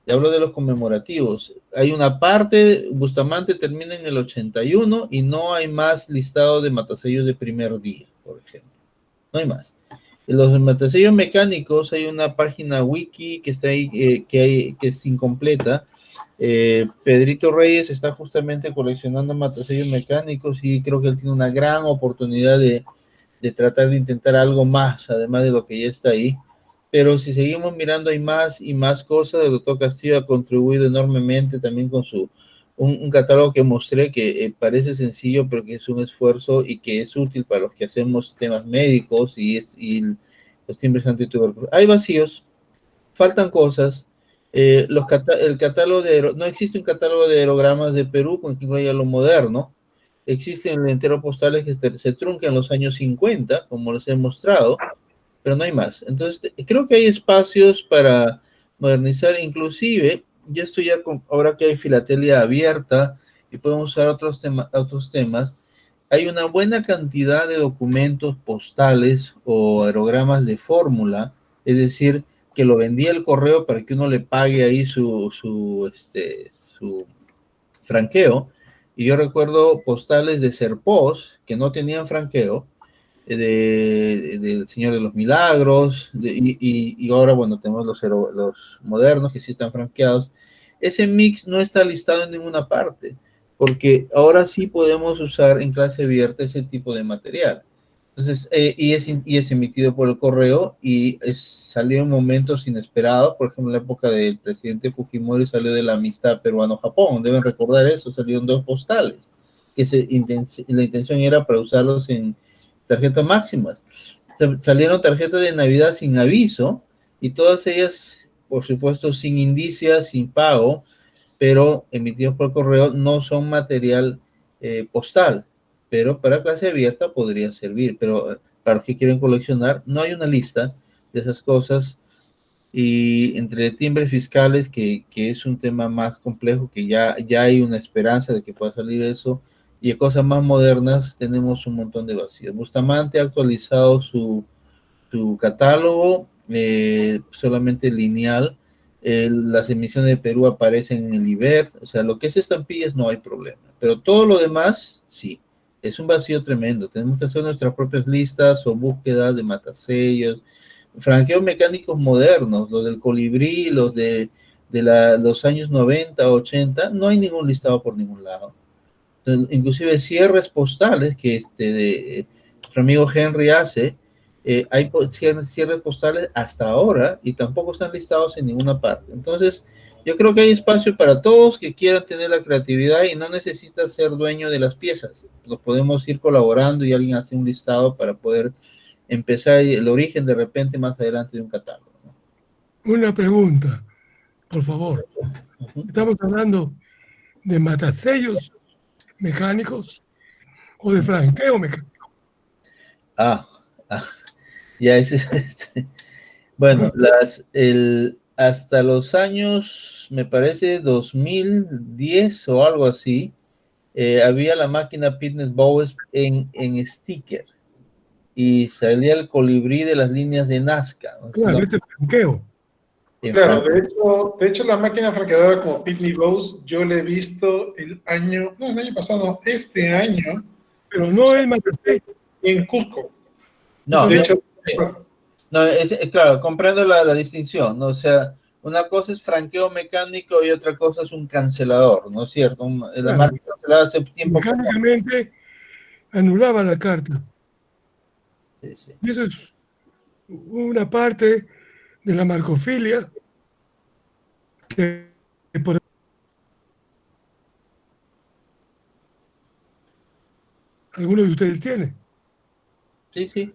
Ya hablo de los conmemorativos. Hay una parte, Bustamante termina en el 81 y no hay más listado de matasellos de primer día, por ejemplo. No hay más. En los matasellos mecánicos hay una página wiki que está ahí, que es incompleta. Pedrito Reyes está justamente coleccionando matasellos mecánicos y creo que él tiene una gran oportunidad de tratar de intentar algo más, además de lo que ya está ahí. Pero si seguimos mirando, hay más y más cosas. El doctor Castillo ha contribuido enormemente también con un catálogo que mostré que parece sencillo, pero que es un esfuerzo y que es útil para los que hacemos temas médicos y los timbres antituberculosos. Hay vacíos, faltan cosas. No existe un catálogo de aerogramas de Perú con que incluya lo moderno. existen lenteros postales que se truncan en los años 50, como les he mostrado, pero no hay más. Entonces, creo que hay espacios para modernizar, inclusive, y esto ya ahora que hay filatelia abierta y podemos usar otros temas, hay una buena cantidad de documentos postales o aerogramas de fórmula, es decir, que lo vendía el correo para que uno le pague ahí su franqueo. Y yo recuerdo postales de Serpós que no tenían franqueo, del Señor de los Milagros, y ahora, bueno, tenemos los modernos que sí están franqueados. Ese mix no está listado en ninguna parte, porque ahora sí podemos usar en clase abierta ese tipo de material. Entonces, y es emitido por el correo y salió en momentos inesperados. Por ejemplo, en la época del presidente Fujimori salió de la amistad peruano-Japón. Deben recordar eso, salieron 2 postales. Que la intención era para usarlos en tarjetas máximas. Salieron tarjetas de Navidad sin aviso y todas ellas, por supuesto, sin indicias, sin pago, pero emitidos por correo, no son material postal, pero para clase abierta podría servir. Pero para los que quieren coleccionar, no hay una lista de esas cosas. Y entre timbres fiscales, que es un tema más complejo, que ya hay una esperanza de que pueda salir eso, y cosas más modernas, tenemos un montón de vacíos. Bustamante ha actualizado su catálogo, solamente lineal. Las emisiones de Perú aparecen en el IBER, o sea, lo que es estampillas no hay problema, pero todo lo demás, sí, es un vacío tremendo. Tenemos que hacer nuestras propias listas o búsquedas de matasellos, franqueos mecánicos modernos, los del Colibrí, los de los años 90, 80, no hay ningún listado por ningún lado. Entonces, inclusive cierres postales que nuestro amigo Henry hace, hay cierres postales hasta ahora y tampoco están listados en ninguna parte. Entonces, yo creo que hay espacio para todos que quieran tener la creatividad y no necesitas ser dueño de las piezas. Los podemos ir colaborando y alguien hace un listado para poder empezar el origen de repente más adelante de un catálogo, ¿no? Una pregunta, por favor. Estamos hablando de matasellos mecánicos o de franqueo mecánico. Ya bueno, hasta los años, me parece, 2010 o algo así, había la máquina Pitney Bowes en sticker y salía el colibrí de las líneas de Nazca. Claro, este franqueo. Claro, de hecho la máquina franqueadora como Pitney Bowes, yo la he visto el año pasado, este año. Pero no es matasello. En Cusco. No, de hecho, claro, comprendo la distinción, ¿no? O sea, una cosa es franqueo mecánico y otra cosa es un cancelador, ¿no es cierto? La marca cancelada hace tiempo. Mecánicamente anulaba la carta. Sí, sí. Y eso es una parte de la marcofilia que por algunos de ustedes tienen. Sí, sí.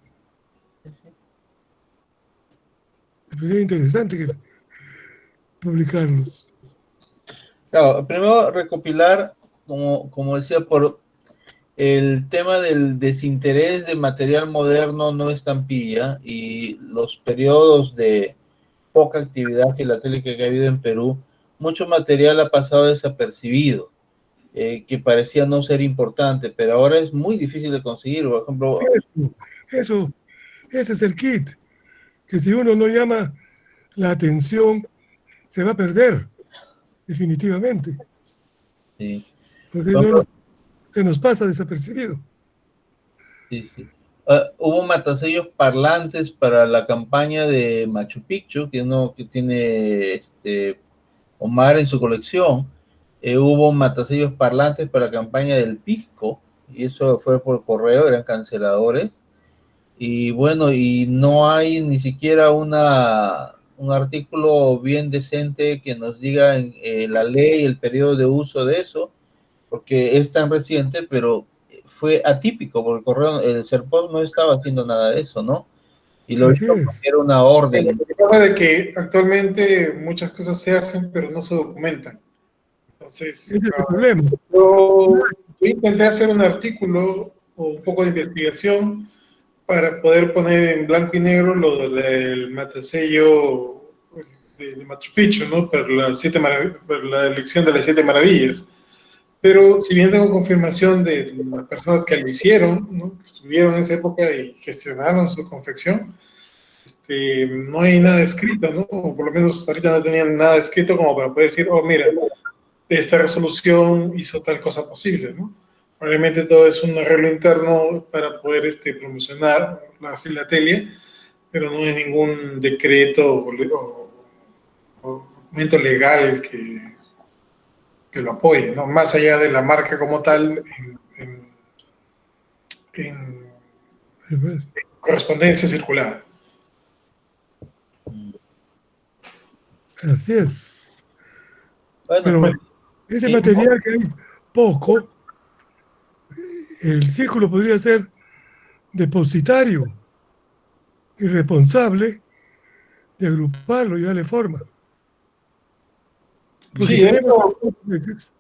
Sería interesante que publicarlos. Claro, primero recopilar, como decía, por el tema del desinterés de material moderno no estampilla y los periodos de poca actividad filatélica que ha habido en Perú, mucho material ha pasado desapercibido, que parecía no ser importante, pero ahora es muy difícil de conseguir. Por ejemplo, ese es el kit, que si uno no llama la atención, se va a perder, definitivamente. Sí. Porque no, se nos pasa desapercibido. Sí, sí. Hubo matasellos parlantes para la campaña de Machu Picchu, que tiene Omar en su colección. Hubo matasellos parlantes para la campaña del Pisco, y eso fue por correo, eran canceladores. Y bueno, y no hay ni siquiera un artículo bien decente que nos diga la ley, el periodo de uso de eso, porque es tan reciente, pero fue atípico, porque el correo, el Serpos no estaba haciendo nada de eso, ¿no? Y lo hizo porque era una orden. El problema de que actualmente muchas cosas se hacen, pero no se documentan. Entonces, ese es el problema. yo Yo intenté hacer un artículo o un poco de investigación para poder poner en blanco y negro lo del matasello de Machu Picchu, ¿no? Para la elección de las 7 maravillas. Pero si bien tengo confirmación de las personas que lo hicieron, ¿no? Que estuvieron en esa época y gestionaron su confección, no hay nada escrito, ¿no? O por lo menos ahorita no tenían nada escrito como para poder decir, oh, mira, esta resolución hizo tal cosa posible, ¿no? Probablemente todo es un arreglo interno para poder promocionar la filatelia, pero no hay ningún decreto o documento legal que lo apoye, ¿no? Más allá de la marca como tal en Sí, pues. correspondencia circulada. Así es. Bueno, Pero Bueno, ese material que hay poco, el círculo podría ser depositario y responsable de agruparlo y darle forma. Porque sí, tenemos esto, veces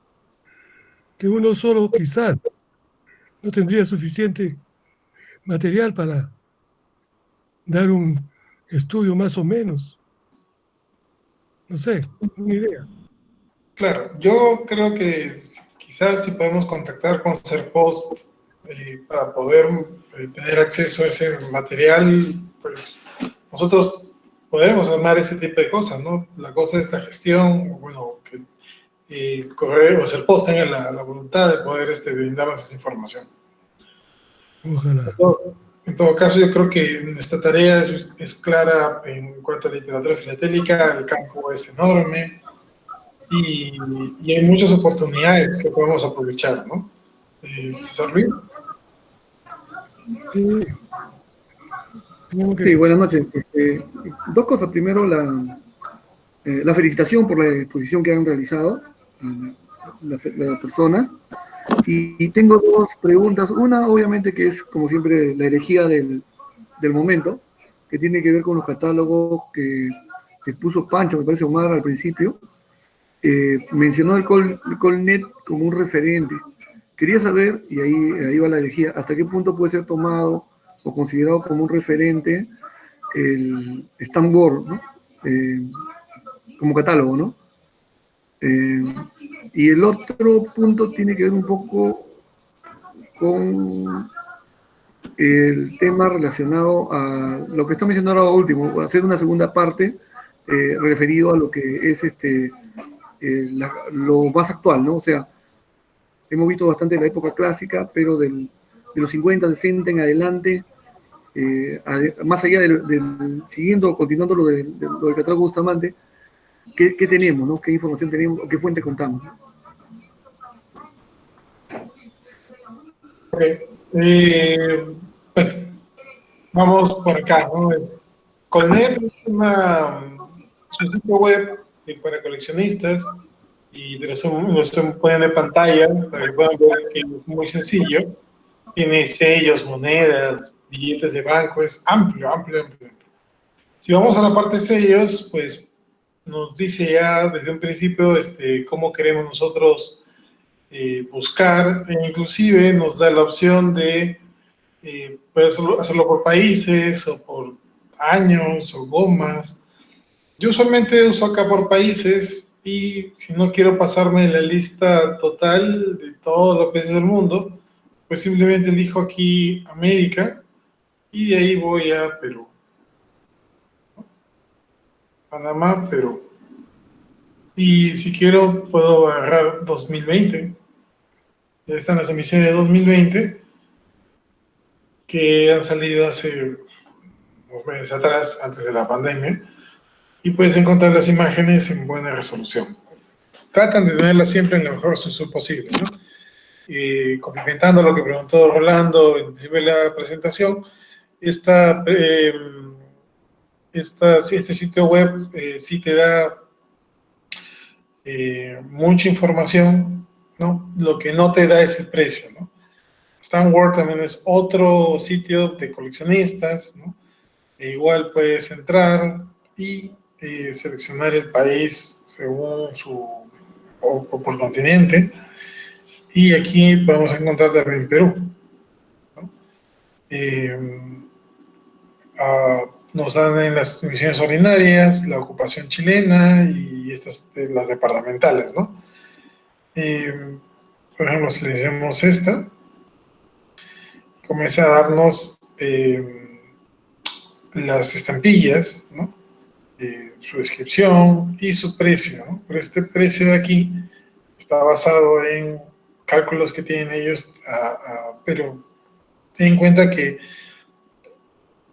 que uno solo quizás no tendría suficiente material para dar un estudio más o menos. No sé, una idea. claro, yo creo que quizás si podemos contactar con Serpost para poder tener acceso a ese material, pues nosotros podemos armar ese tipo de cosas, ¿no? La cosa es la gestión, o bueno, que el correo o Serpost tenga la voluntad de poder brindarnos esa información. Ojalá. En todo caso, yo creo que esta tarea es clara en cuanto a literatura filatélica, el campo es enorme y hay muchas oportunidades que podemos aprovechar, ¿no? César Luis. Sí, tenemos Sí, que... buenas noches. Dos cosas. Primero, la felicitación por la exposición que han realizado las personas. Y tengo dos preguntas. Una, obviamente, que es, como siempre, la herejía del momento, que tiene que ver con los catálogos que puso Pancho, me parece, Omar, al principio. Mencionó el Colnet como un referente. Quería saber, y ahí va la herejía, hasta qué punto puede ser tomado o considerado como un referente el Stamford, ¿no? Como catálogo, ¿no? Y el otro punto tiene que ver un poco con el tema relacionado a lo que está mencionando ahora último, hacer una segunda parte referido a lo que es lo más actual, ¿no? O sea, hemos visto bastante la época clásica, pero de los 50, 60 en adelante, más allá siguiendo, continuando lo del catálogo Bustamante, ¿qué tenemos, ¿no? ¿Qué información tenemos o qué fuente contamos? Ok. Bueno, vamos por acá, ¿no? Colnet es un sitio web para coleccionistas y lo estoy poniendo en pantalla para que puedan ver que es muy sencillo. Tiene sellos, monedas, billetes de banco, es amplio, amplio, amplio. Si vamos a la parte de sellos, pues nos dice ya desde un principio cómo queremos nosotros buscar, e inclusive nos da la opción de poder hacerlo por países o por años o gomas. Yo usualmente uso acá por países y si no quiero pasarme la lista total de todos los países del mundo, pues simplemente elijo aquí América y de ahí voy a Perú. Panamá, Perú. Y si quiero puedo agarrar 2020. Ya están las emisiones de 2020 que han salido hace unos meses atrás, antes de la pandemia, y puedes encontrar las imágenes en buena resolución. Tratan de tenerlas siempre en la mejor resolución posible, ¿no? Complementando lo que preguntó Rolando en principio de la presentación, este sitio web sí te da mucha información, ¿no? Lo que no te da es el precio, ¿no? Stanford también es otro sitio de coleccionistas, ¿no? Igual puedes entrar y seleccionar el país según o por continente y aquí vamos a encontrar también Perú, ¿no? Eh, nos dan en las emisiones ordinarias la ocupación chilena y estas, las departamentales, ¿no? Por ejemplo, si le decimos esta, comienza a darnos las estampillas, ¿no? Su descripción y su precio, ¿no? Pero este precio de aquí está basado en cálculos que tienen ellos, pero ten en cuenta que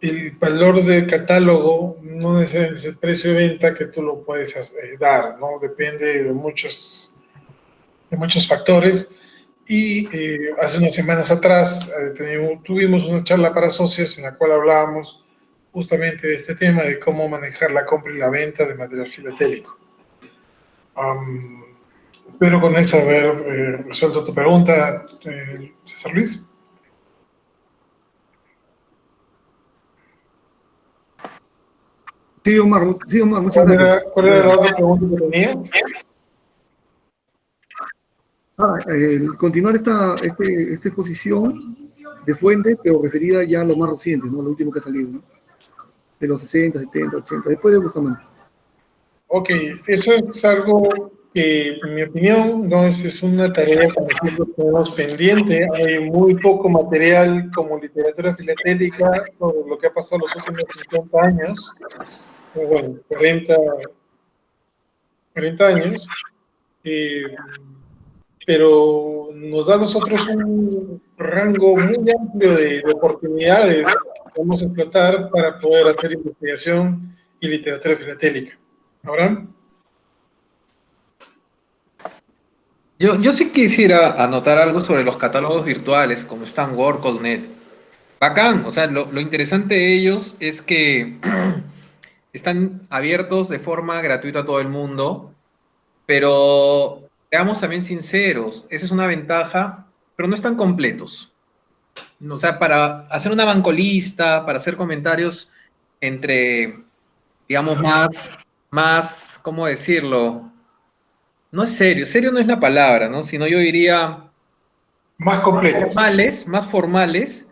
el valor de catálogo no necesariamente es el precio de venta que tú lo puedes dar, ¿no? Depende de muchos factores. Y hace unas semanas atrás tuvimos una charla para socios en la cual hablábamos justamente de este tema, de cómo manejar la compra y la venta de material filatélico. Espero con eso haber resuelto tu pregunta, César Luis. Sí, Omar, muchas gracias. ¿Cuál era la otra pregunta que tenías? Continuar esta exposición de fuentes, pero referida ya a lo más reciente, ¿no? Lo último que ha salido, ¿no? De los 60, 70, 80, después de Bustamante. Ok, eso es algo que, en mi opinión, no es una tarea que nosotros tenemos pendiente. Hay muy poco material como literatura filatélica sobre lo que ha pasado los últimos 50 años, o bueno, 40 años, pero nos da a nosotros un rango muy amplio de oportunidades que podemos explotar para poder hacer investigación y literatura filatélica. ¿Abraham? Yo sí quisiera anotar algo sobre los catálogos virtuales, como están Word.net. Bacán, o sea, lo interesante de ellos es que están abiertos de forma gratuita a todo el mundo, pero seamos también sinceros, esa es una ventaja, pero no están completos. O sea, para hacer una bancolista, para hacer comentarios entre, digamos, ¿cómo decirlo? No es serio, serio no es la palabra, ¿no? Sino yo diría Más completos. más formales,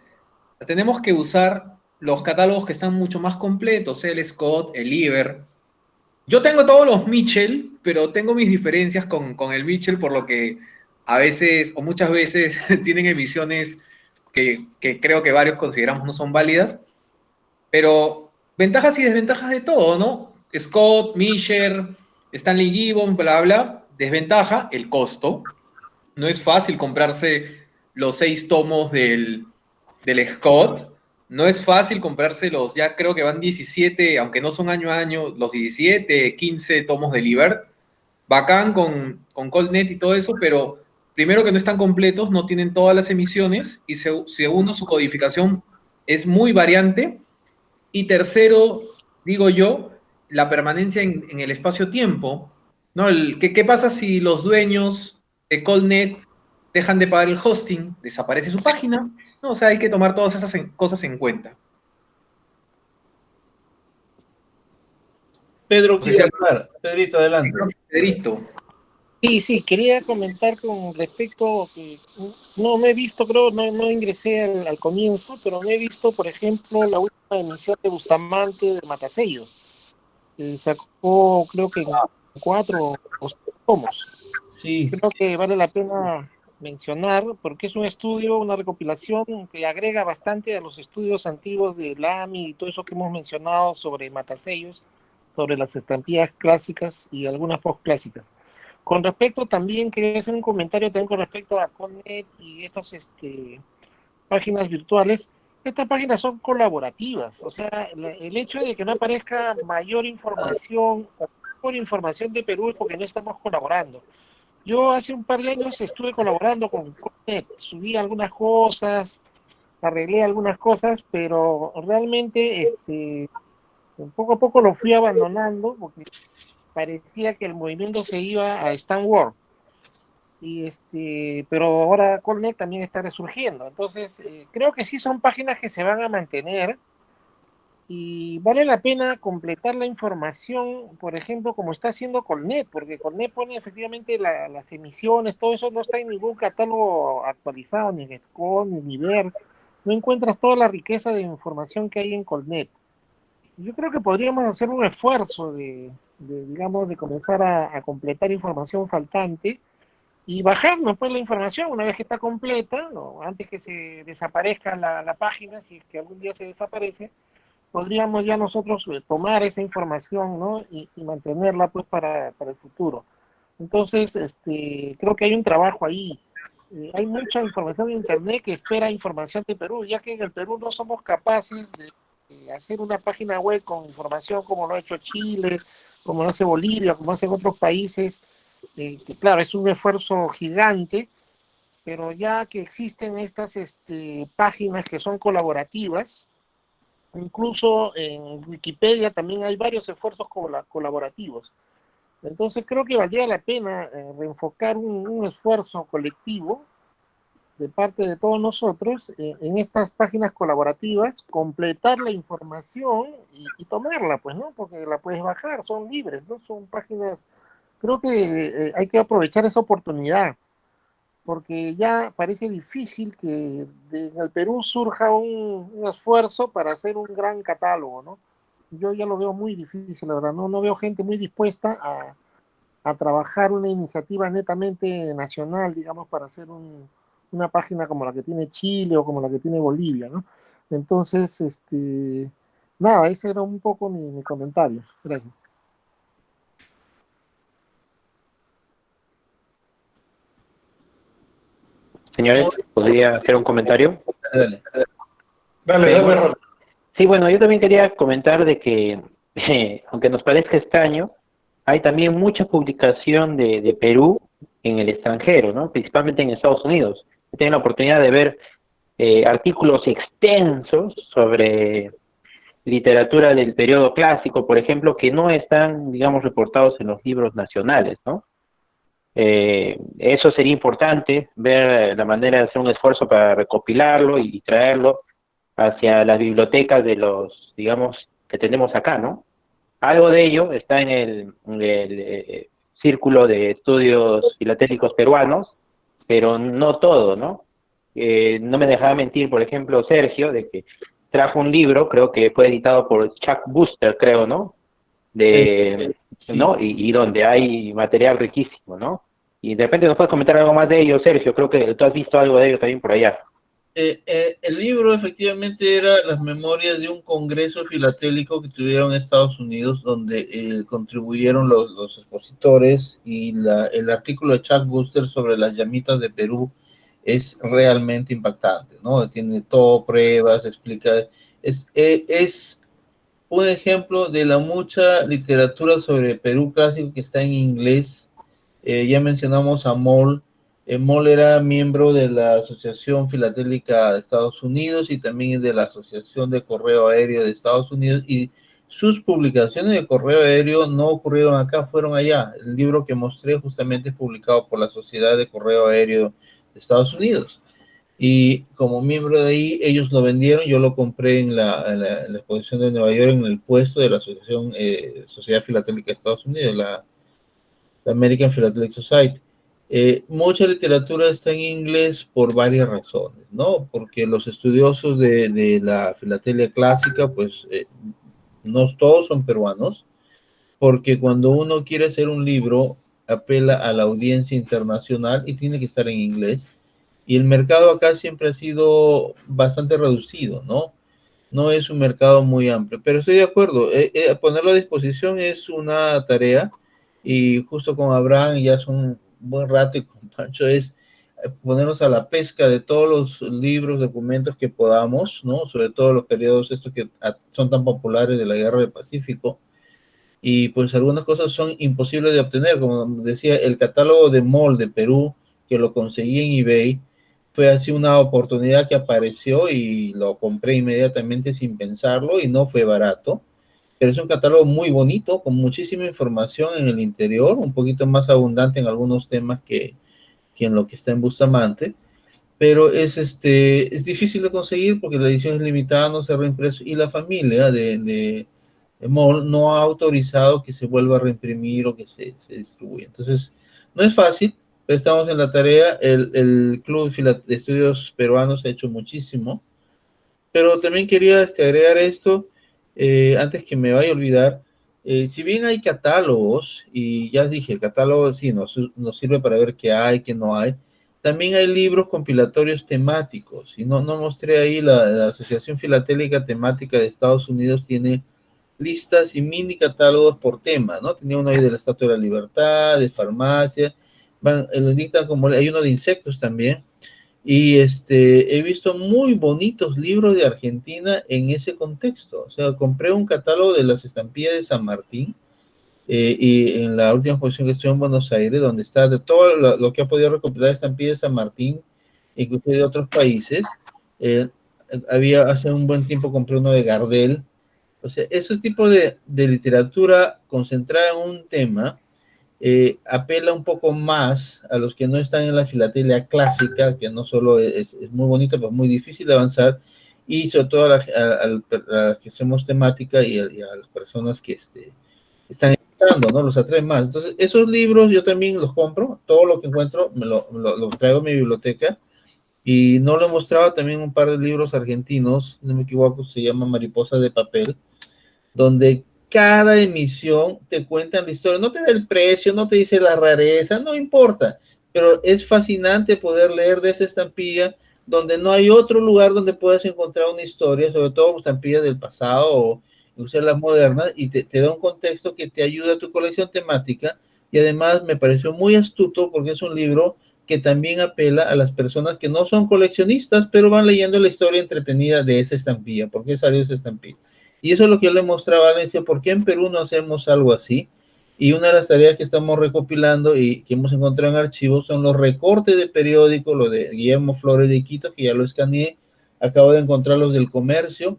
tenemos que usar los catálogos que están mucho más completos, el Scott, el Iber. Yo tengo todos los Mitchell, pero tengo mis diferencias con el Mitchell, por lo que a veces o muchas veces tienen emisiones que creo que varios consideramos no son válidas, pero ventajas y desventajas de todo, ¿no? Scott, Mitchell, Stanley Gibbon, bla, bla. Desventaja, el costo. No es fácil comprarse los 6 tomos del Scott. No es fácil comprarse los, ya creo que van 17, aunque no son año a año, los 17, 15 tomos de Libert. Bacán con Coldnet y todo eso, pero primero que no están completos, no tienen todas las emisiones, y segundo, su codificación es muy variante, y tercero, digo yo, la permanencia en el espacio-tiempo, ¿no? ¿Qué pasa si los dueños de Coldnet dejan de pagar el hosting? ¿Desaparece su página? No, o sea, hay que tomar todas esas cosas en cuenta. Pedro No sé si quiere hablar. Pedrito, adelante. Pedrito. Sí, quería comentar con respecto, que no me he visto, creo, no ingresé al comienzo, pero me he visto, por ejemplo, la última emisión de Bustamante de Matasellos. Sacó, creo que en 4 o 5 tomos. Sí, Creo que vale la pena mencionar, porque es un estudio, una recopilación que agrega bastante a los estudios antiguos de Lamy y todo eso que hemos mencionado sobre Matasellos, sobre las estampillas clásicas y algunas postclásicas. Con respecto también, quería hacer un comentario también con respecto a Connet y estas páginas virtuales. Estas páginas son colaborativas, o sea, el hecho de que no aparezca mayor información o por información de Perú es porque no estamos colaborando. Yo hace un par de años estuve colaborando con Connet, subí algunas cosas, arreglé algunas cosas, pero realmente poco a poco lo fui abandonando porque parecía que el movimiento se iba a Stan World. Pero ahora Colnet también está resurgiendo. Entonces, creo que sí son páginas que se van a mantener, Y vale la pena completar la información, por ejemplo, como está haciendo Colnet, porque Colnet pone efectivamente las emisiones, todo eso no está en ningún catálogo actualizado, ni en ESCOM, ni en Niver. No encuentras toda la riqueza de información que hay en Colnet. Yo creo que podríamos hacer un esfuerzo digamos, de comenzar a completar información faltante y bajarnos pues la información una vez que está completa, ¿no? Antes que se desaparezca la página, si es que algún día se desaparece, podríamos ya nosotros tomar esa información, ¿no? Y mantenerla pues para el futuro. Entonces, creo que hay un trabajo ahí. Hay mucha información en Internet que espera información de Perú, ya que en el Perú no somos capaces de hacer una página web con información como lo ha hecho Chile, como lo hace Bolivia, como hacen otros países, que claro, es un esfuerzo gigante, pero ya que existen estas páginas que son colaborativas, incluso en Wikipedia también hay varios esfuerzos colaborativos. Entonces creo que valdría la pena reenfocar un esfuerzo colectivo de parte de todos nosotros en estas páginas colaborativas, completar la información y tomarla, pues, ¿no? Porque la puedes bajar, son libres, ¿no? Son páginas, creo que hay que aprovechar esa oportunidad, porque ya parece difícil que en el Perú surja un esfuerzo para hacer un gran catálogo, ¿no? Yo ya lo veo muy difícil, la verdad, no veo gente muy dispuesta a trabajar una iniciativa netamente nacional, digamos, para hacer una página como la que tiene Chile o como la que tiene Bolivia, ¿no? Entonces, nada, ese era un poco mi comentario. Gracias. Señores, ¿podría hacer un comentario? Dale. Dale, Jorge. Sí, bueno, yo también quería comentar de que, aunque nos parezca extraño, hay también mucha publicación de Perú en el extranjero, ¿no? Principalmente en Estados Unidos. He tenido la oportunidad de ver artículos extensos sobre literatura del periodo clásico, por ejemplo, que no están, digamos, reportados en los libros nacionales, ¿no? Eso sería importante, ver la manera de hacer un esfuerzo para recopilarlo y traerlo hacia las bibliotecas de los, digamos, que tenemos acá, ¿no? Algo de ello está en el Círculo de Estudios Filatélicos Peruanos, pero no todo, ¿no? No me dejaba mentir, por ejemplo, Sergio, de que trajo un libro, creo que fue editado por Chuck Buster, creo, ¿no? Sí. ¿No? Y donde hay material riquísimo, ¿no? Y de repente nos puedes comentar algo más de ello, Sergio, creo que tú has visto algo de ello también por allá. El libro efectivamente era las memorias de un congreso filatélico que tuvieron en Estados Unidos, donde contribuyeron los expositores, y el artículo de Chuck Buster sobre las llamitas de Perú es realmente impactante, ¿no? Tiene todo, pruebas, explica, es un ejemplo de la mucha literatura sobre Perú clásico que está en inglés. Ya mencionamos a Moll. Moll era miembro de la Asociación Filatélica de Estados Unidos y también de la Asociación de Correo Aéreo de Estados Unidos, y sus publicaciones de correo aéreo no ocurrieron acá, fueron allá. El libro que mostré justamente es publicado por la Sociedad de Correo Aéreo de Estados Unidos. Y como miembro de ahí, ellos lo vendieron, yo lo compré en la exposición de Nueva York, en el puesto de la Asociación Sociedad Filatélica de Estados Unidos, la American Philatelic Society. Mucha literatura está en inglés por varias razones, ¿no? Porque los estudiosos de la filatelia clásica, pues, no todos son peruanos, porque cuando uno quiere hacer un libro, apela a la audiencia internacional y tiene que estar en inglés. Y el mercado acá siempre ha sido bastante reducido, ¿no? No es un mercado muy amplio, pero estoy de acuerdo, ponerlo a disposición es una tarea, y justo con Abraham ya hace un buen rato y con Pancho es ponernos a la pesca de todos los libros, documentos que podamos, ¿no? Sobre todo los periodos estos que son tan populares de la Guerra del Pacífico, y pues algunas cosas son imposibles de obtener, como decía, el catálogo de Moll de Perú, que lo conseguí en eBay, fue así una oportunidad que apareció y lo compré inmediatamente sin pensarlo, y no fue barato, pero es un catálogo muy bonito, con muchísima información en el interior, un poquito más abundante en algunos temas que en lo que está en Bustamante, pero es difícil de conseguir porque la edición es limitada, no se ha reimpreso, y la familia de MOL no ha autorizado que se vuelva a reimprimir o que se distribuya. Entonces, no es fácil, pero estamos en la tarea. El Club de Estudios Peruanos ha hecho muchísimo, pero también quería agregar esto, antes que me vaya a olvidar. Si bien hay catálogos, y ya dije, el catálogo sí nos sirve para ver qué hay, qué no hay, también hay libros compilatorios temáticos, y no mostré ahí, la Asociación Filatélica Temática de Estados Unidos tiene listas y mini catálogos por tema, ¿no? Tenía uno ahí de la Estatua de la Libertad, de farmacia, hay uno de insectos también, y he visto muy bonitos libros de Argentina en ese contexto. O sea, compré un catálogo de las estampillas de San Martín, y en la última exposición que estuve en Buenos Aires, donde está de todo lo que ha podido recopilar estampillas de San Martín, incluso de otros países. Hace un buen tiempo compré uno de Gardel. O sea, ese tipo de literatura concentrada en un tema apela un poco más a los que no están en la filatelia clásica, que no solo es muy bonita, pero muy difícil de avanzar, y sobre todo a las que hacemos temática y a las personas que están entrando, ¿no? Los atrae más. Entonces, esos libros yo también los compro, todo lo que encuentro lo traigo a mi biblioteca, y no lo he mostrado también un par de libros argentinos, no me equivoco, se llama Mariposa de Papel, donde cada emisión te cuentan la historia, no te da el precio, no te dice la rareza, no importa, pero es fascinante poder leer de esa estampilla donde no hay otro lugar donde puedas encontrar una historia, sobre todo estampillas del pasado o incluso las modernas, y te da un contexto que te ayuda a tu colección temática, y además me pareció muy astuto porque es un libro que también apela a las personas que no son coleccionistas, pero van leyendo la historia entretenida de esa estampilla, por qué salió esa estampilla. Y eso es lo que yo le mostraba a Valencia, ¿por qué en Perú no hacemos algo así? Y una de las tareas que estamos recopilando y que hemos encontrado en archivos son los recortes de periódico, lo de Guillermo Flores de Quito, que ya lo escaneé, acabo de encontrar los del Comercio,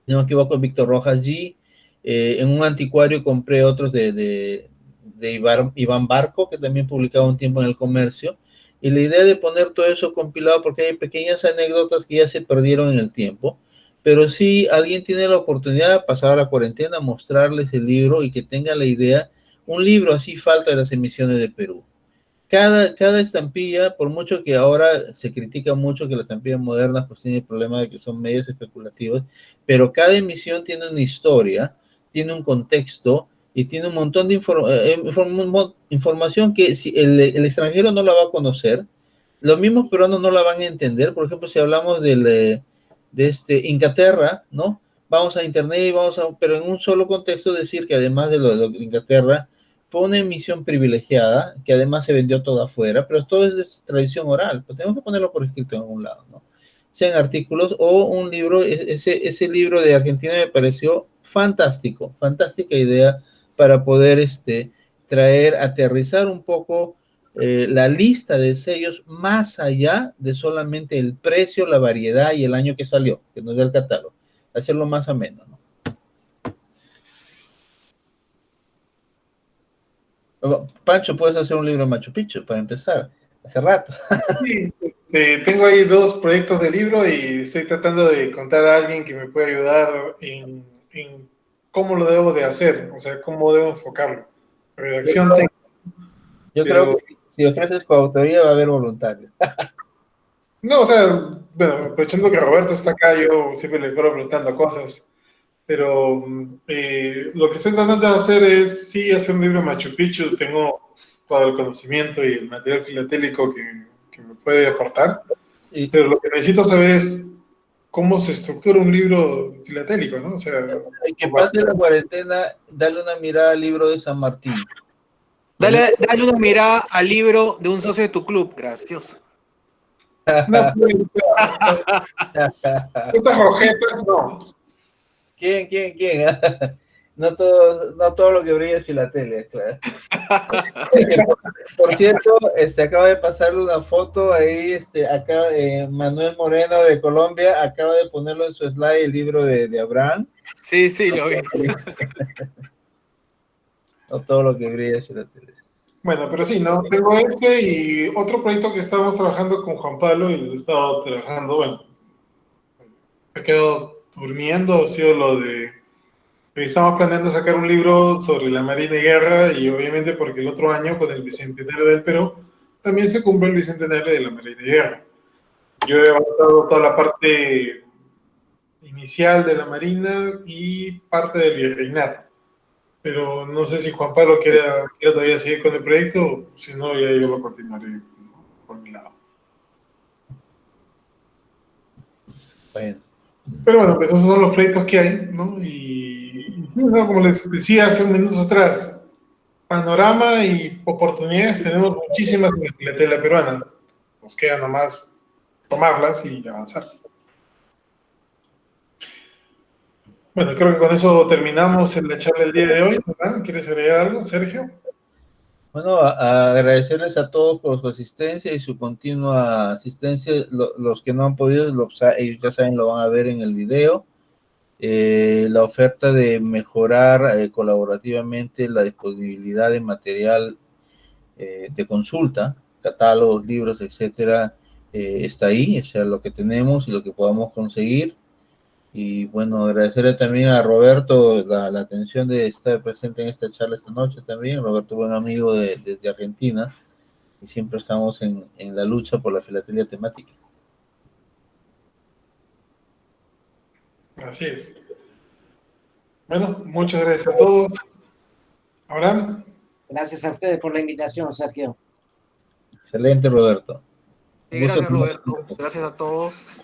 si no me equivoco, Víctor Rojas G. En un anticuario compré otros de Iván Barco, que también publicaba un tiempo en el Comercio, y la idea de poner todo eso compilado, porque hay pequeñas anécdotas que ya se perdieron en el tiempo, pero si alguien tiene la oportunidad de pasar a la cuarentena, mostrarles el libro y que tenga la idea, un libro así falta de las emisiones de Perú. Cada estampilla, por mucho que ahora se critica mucho que las estampillas modernas pues tienen el problema de que son medios especulativos, pero cada emisión tiene una historia, tiene un contexto y tiene un montón de información que si el extranjero no la va a conocer, los mismos peruanos no la van a entender. Por ejemplo, si hablamos de Inglaterra, ¿no? Vamos a internet y pero en un solo contexto decir que además de lo de Inglaterra, fue una emisión privilegiada, que además se vendió todo afuera, pero todo es de tradición oral, pues tenemos que ponerlo por escrito en algún lado, ¿no? Sean artículos o un libro. Ese libro de Argentina me pareció fantástico, fantástica idea para poder aterrizar un poco la lista de sellos más allá de solamente el precio, la variedad y el año que salió, que nos da el catálogo, hacerlo más ameno, ¿no? Pancho, puedes hacer un libro de Machu Picchu para empezar, hace rato. Sí, tengo ahí 2 proyectos de libro y estoy tratando de contar a alguien que me pueda ayudar en cómo lo debo de hacer, o sea, cómo debo enfocarlo. Redacción técnica. Yo creo que si ofreces coautoría va a haber voluntarios. No, o sea, bueno, aprovechando que Roberto está acá, yo siempre le paro preguntando cosas, pero lo que estoy tratando de hacer es, sí, hacer un libro de Machu Picchu. Tengo todo el conocimiento y el material filatélico que me puede aportar, pero lo que necesito saber es cómo se estructura un libro filatélico, ¿no? O sea, que pase la cuarentena, dale una mirada al libro de San Martín. Dale una mirada al libro de un socio de tu club, gracioso. No, estas rojetas no. ¿Quién? No todo lo que brilla es filatelia, claro. Por cierto, acaba de pasarle una foto ahí, acá Manuel Moreno de Colombia acaba de ponerlo en su slide, el libro de Abraham. Sí, lo vi. No todo lo que brilla es filatelia. Bueno, pero sí, ¿no? Tengo este y otro proyecto que estábamos trabajando con Juan Pablo y lo he estado trabajando, bueno, me quedo durmiendo, ha sido lo de... Estamos planeando sacar un libro sobre la Marina y Guerra y obviamente porque el otro año con el Bicentenario del Perú también se cumple el Bicentenario de la Marina y Guerra. Yo he avanzado toda la parte inicial de la Marina y parte del virreinato. Pero no sé si Juan Pablo quiera todavía seguir con el proyecto, o si no, ya yo lo continuaré, ¿no?, por mi lado. Bueno, Pero bueno, pues esos son los proyectos que hay, ¿no? Y ¿no?, como les decía hace unos minutos atrás, panorama y oportunidades tenemos muchísimas en la filatela peruana. Nos queda nomás tomarlas y avanzar. Bueno, creo que con eso terminamos la charla del día de hoy, ¿verdad? ¿Quieres agregar algo, Sergio? bueno, a agradecerles a todos por su asistencia y su continua asistencia. Los que no han podido, ellos ya saben, lo van a ver en el video. La oferta de mejorar colaborativamente la disponibilidad de material de consulta, catálogos, libros, etcétera, está ahí, o sea, lo que tenemos y lo que podamos conseguir. Y bueno, agradecerle también a Roberto la atención de estar presente en esta charla esta noche también. Roberto, buen amigo desde Argentina, y siempre estamos en la lucha por la filatelia temática. Así es. Bueno, muchas gracias a todos. Abraham. Gracias a ustedes por la invitación, Sergio. Excelente, Roberto. Gracias, Roberto. Gracias a todos.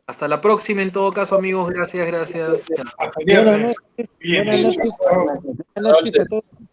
Hasta la próxima, en todo caso, amigos. Gracias, gracias. Hasta el viernes. Buenas noches a todos.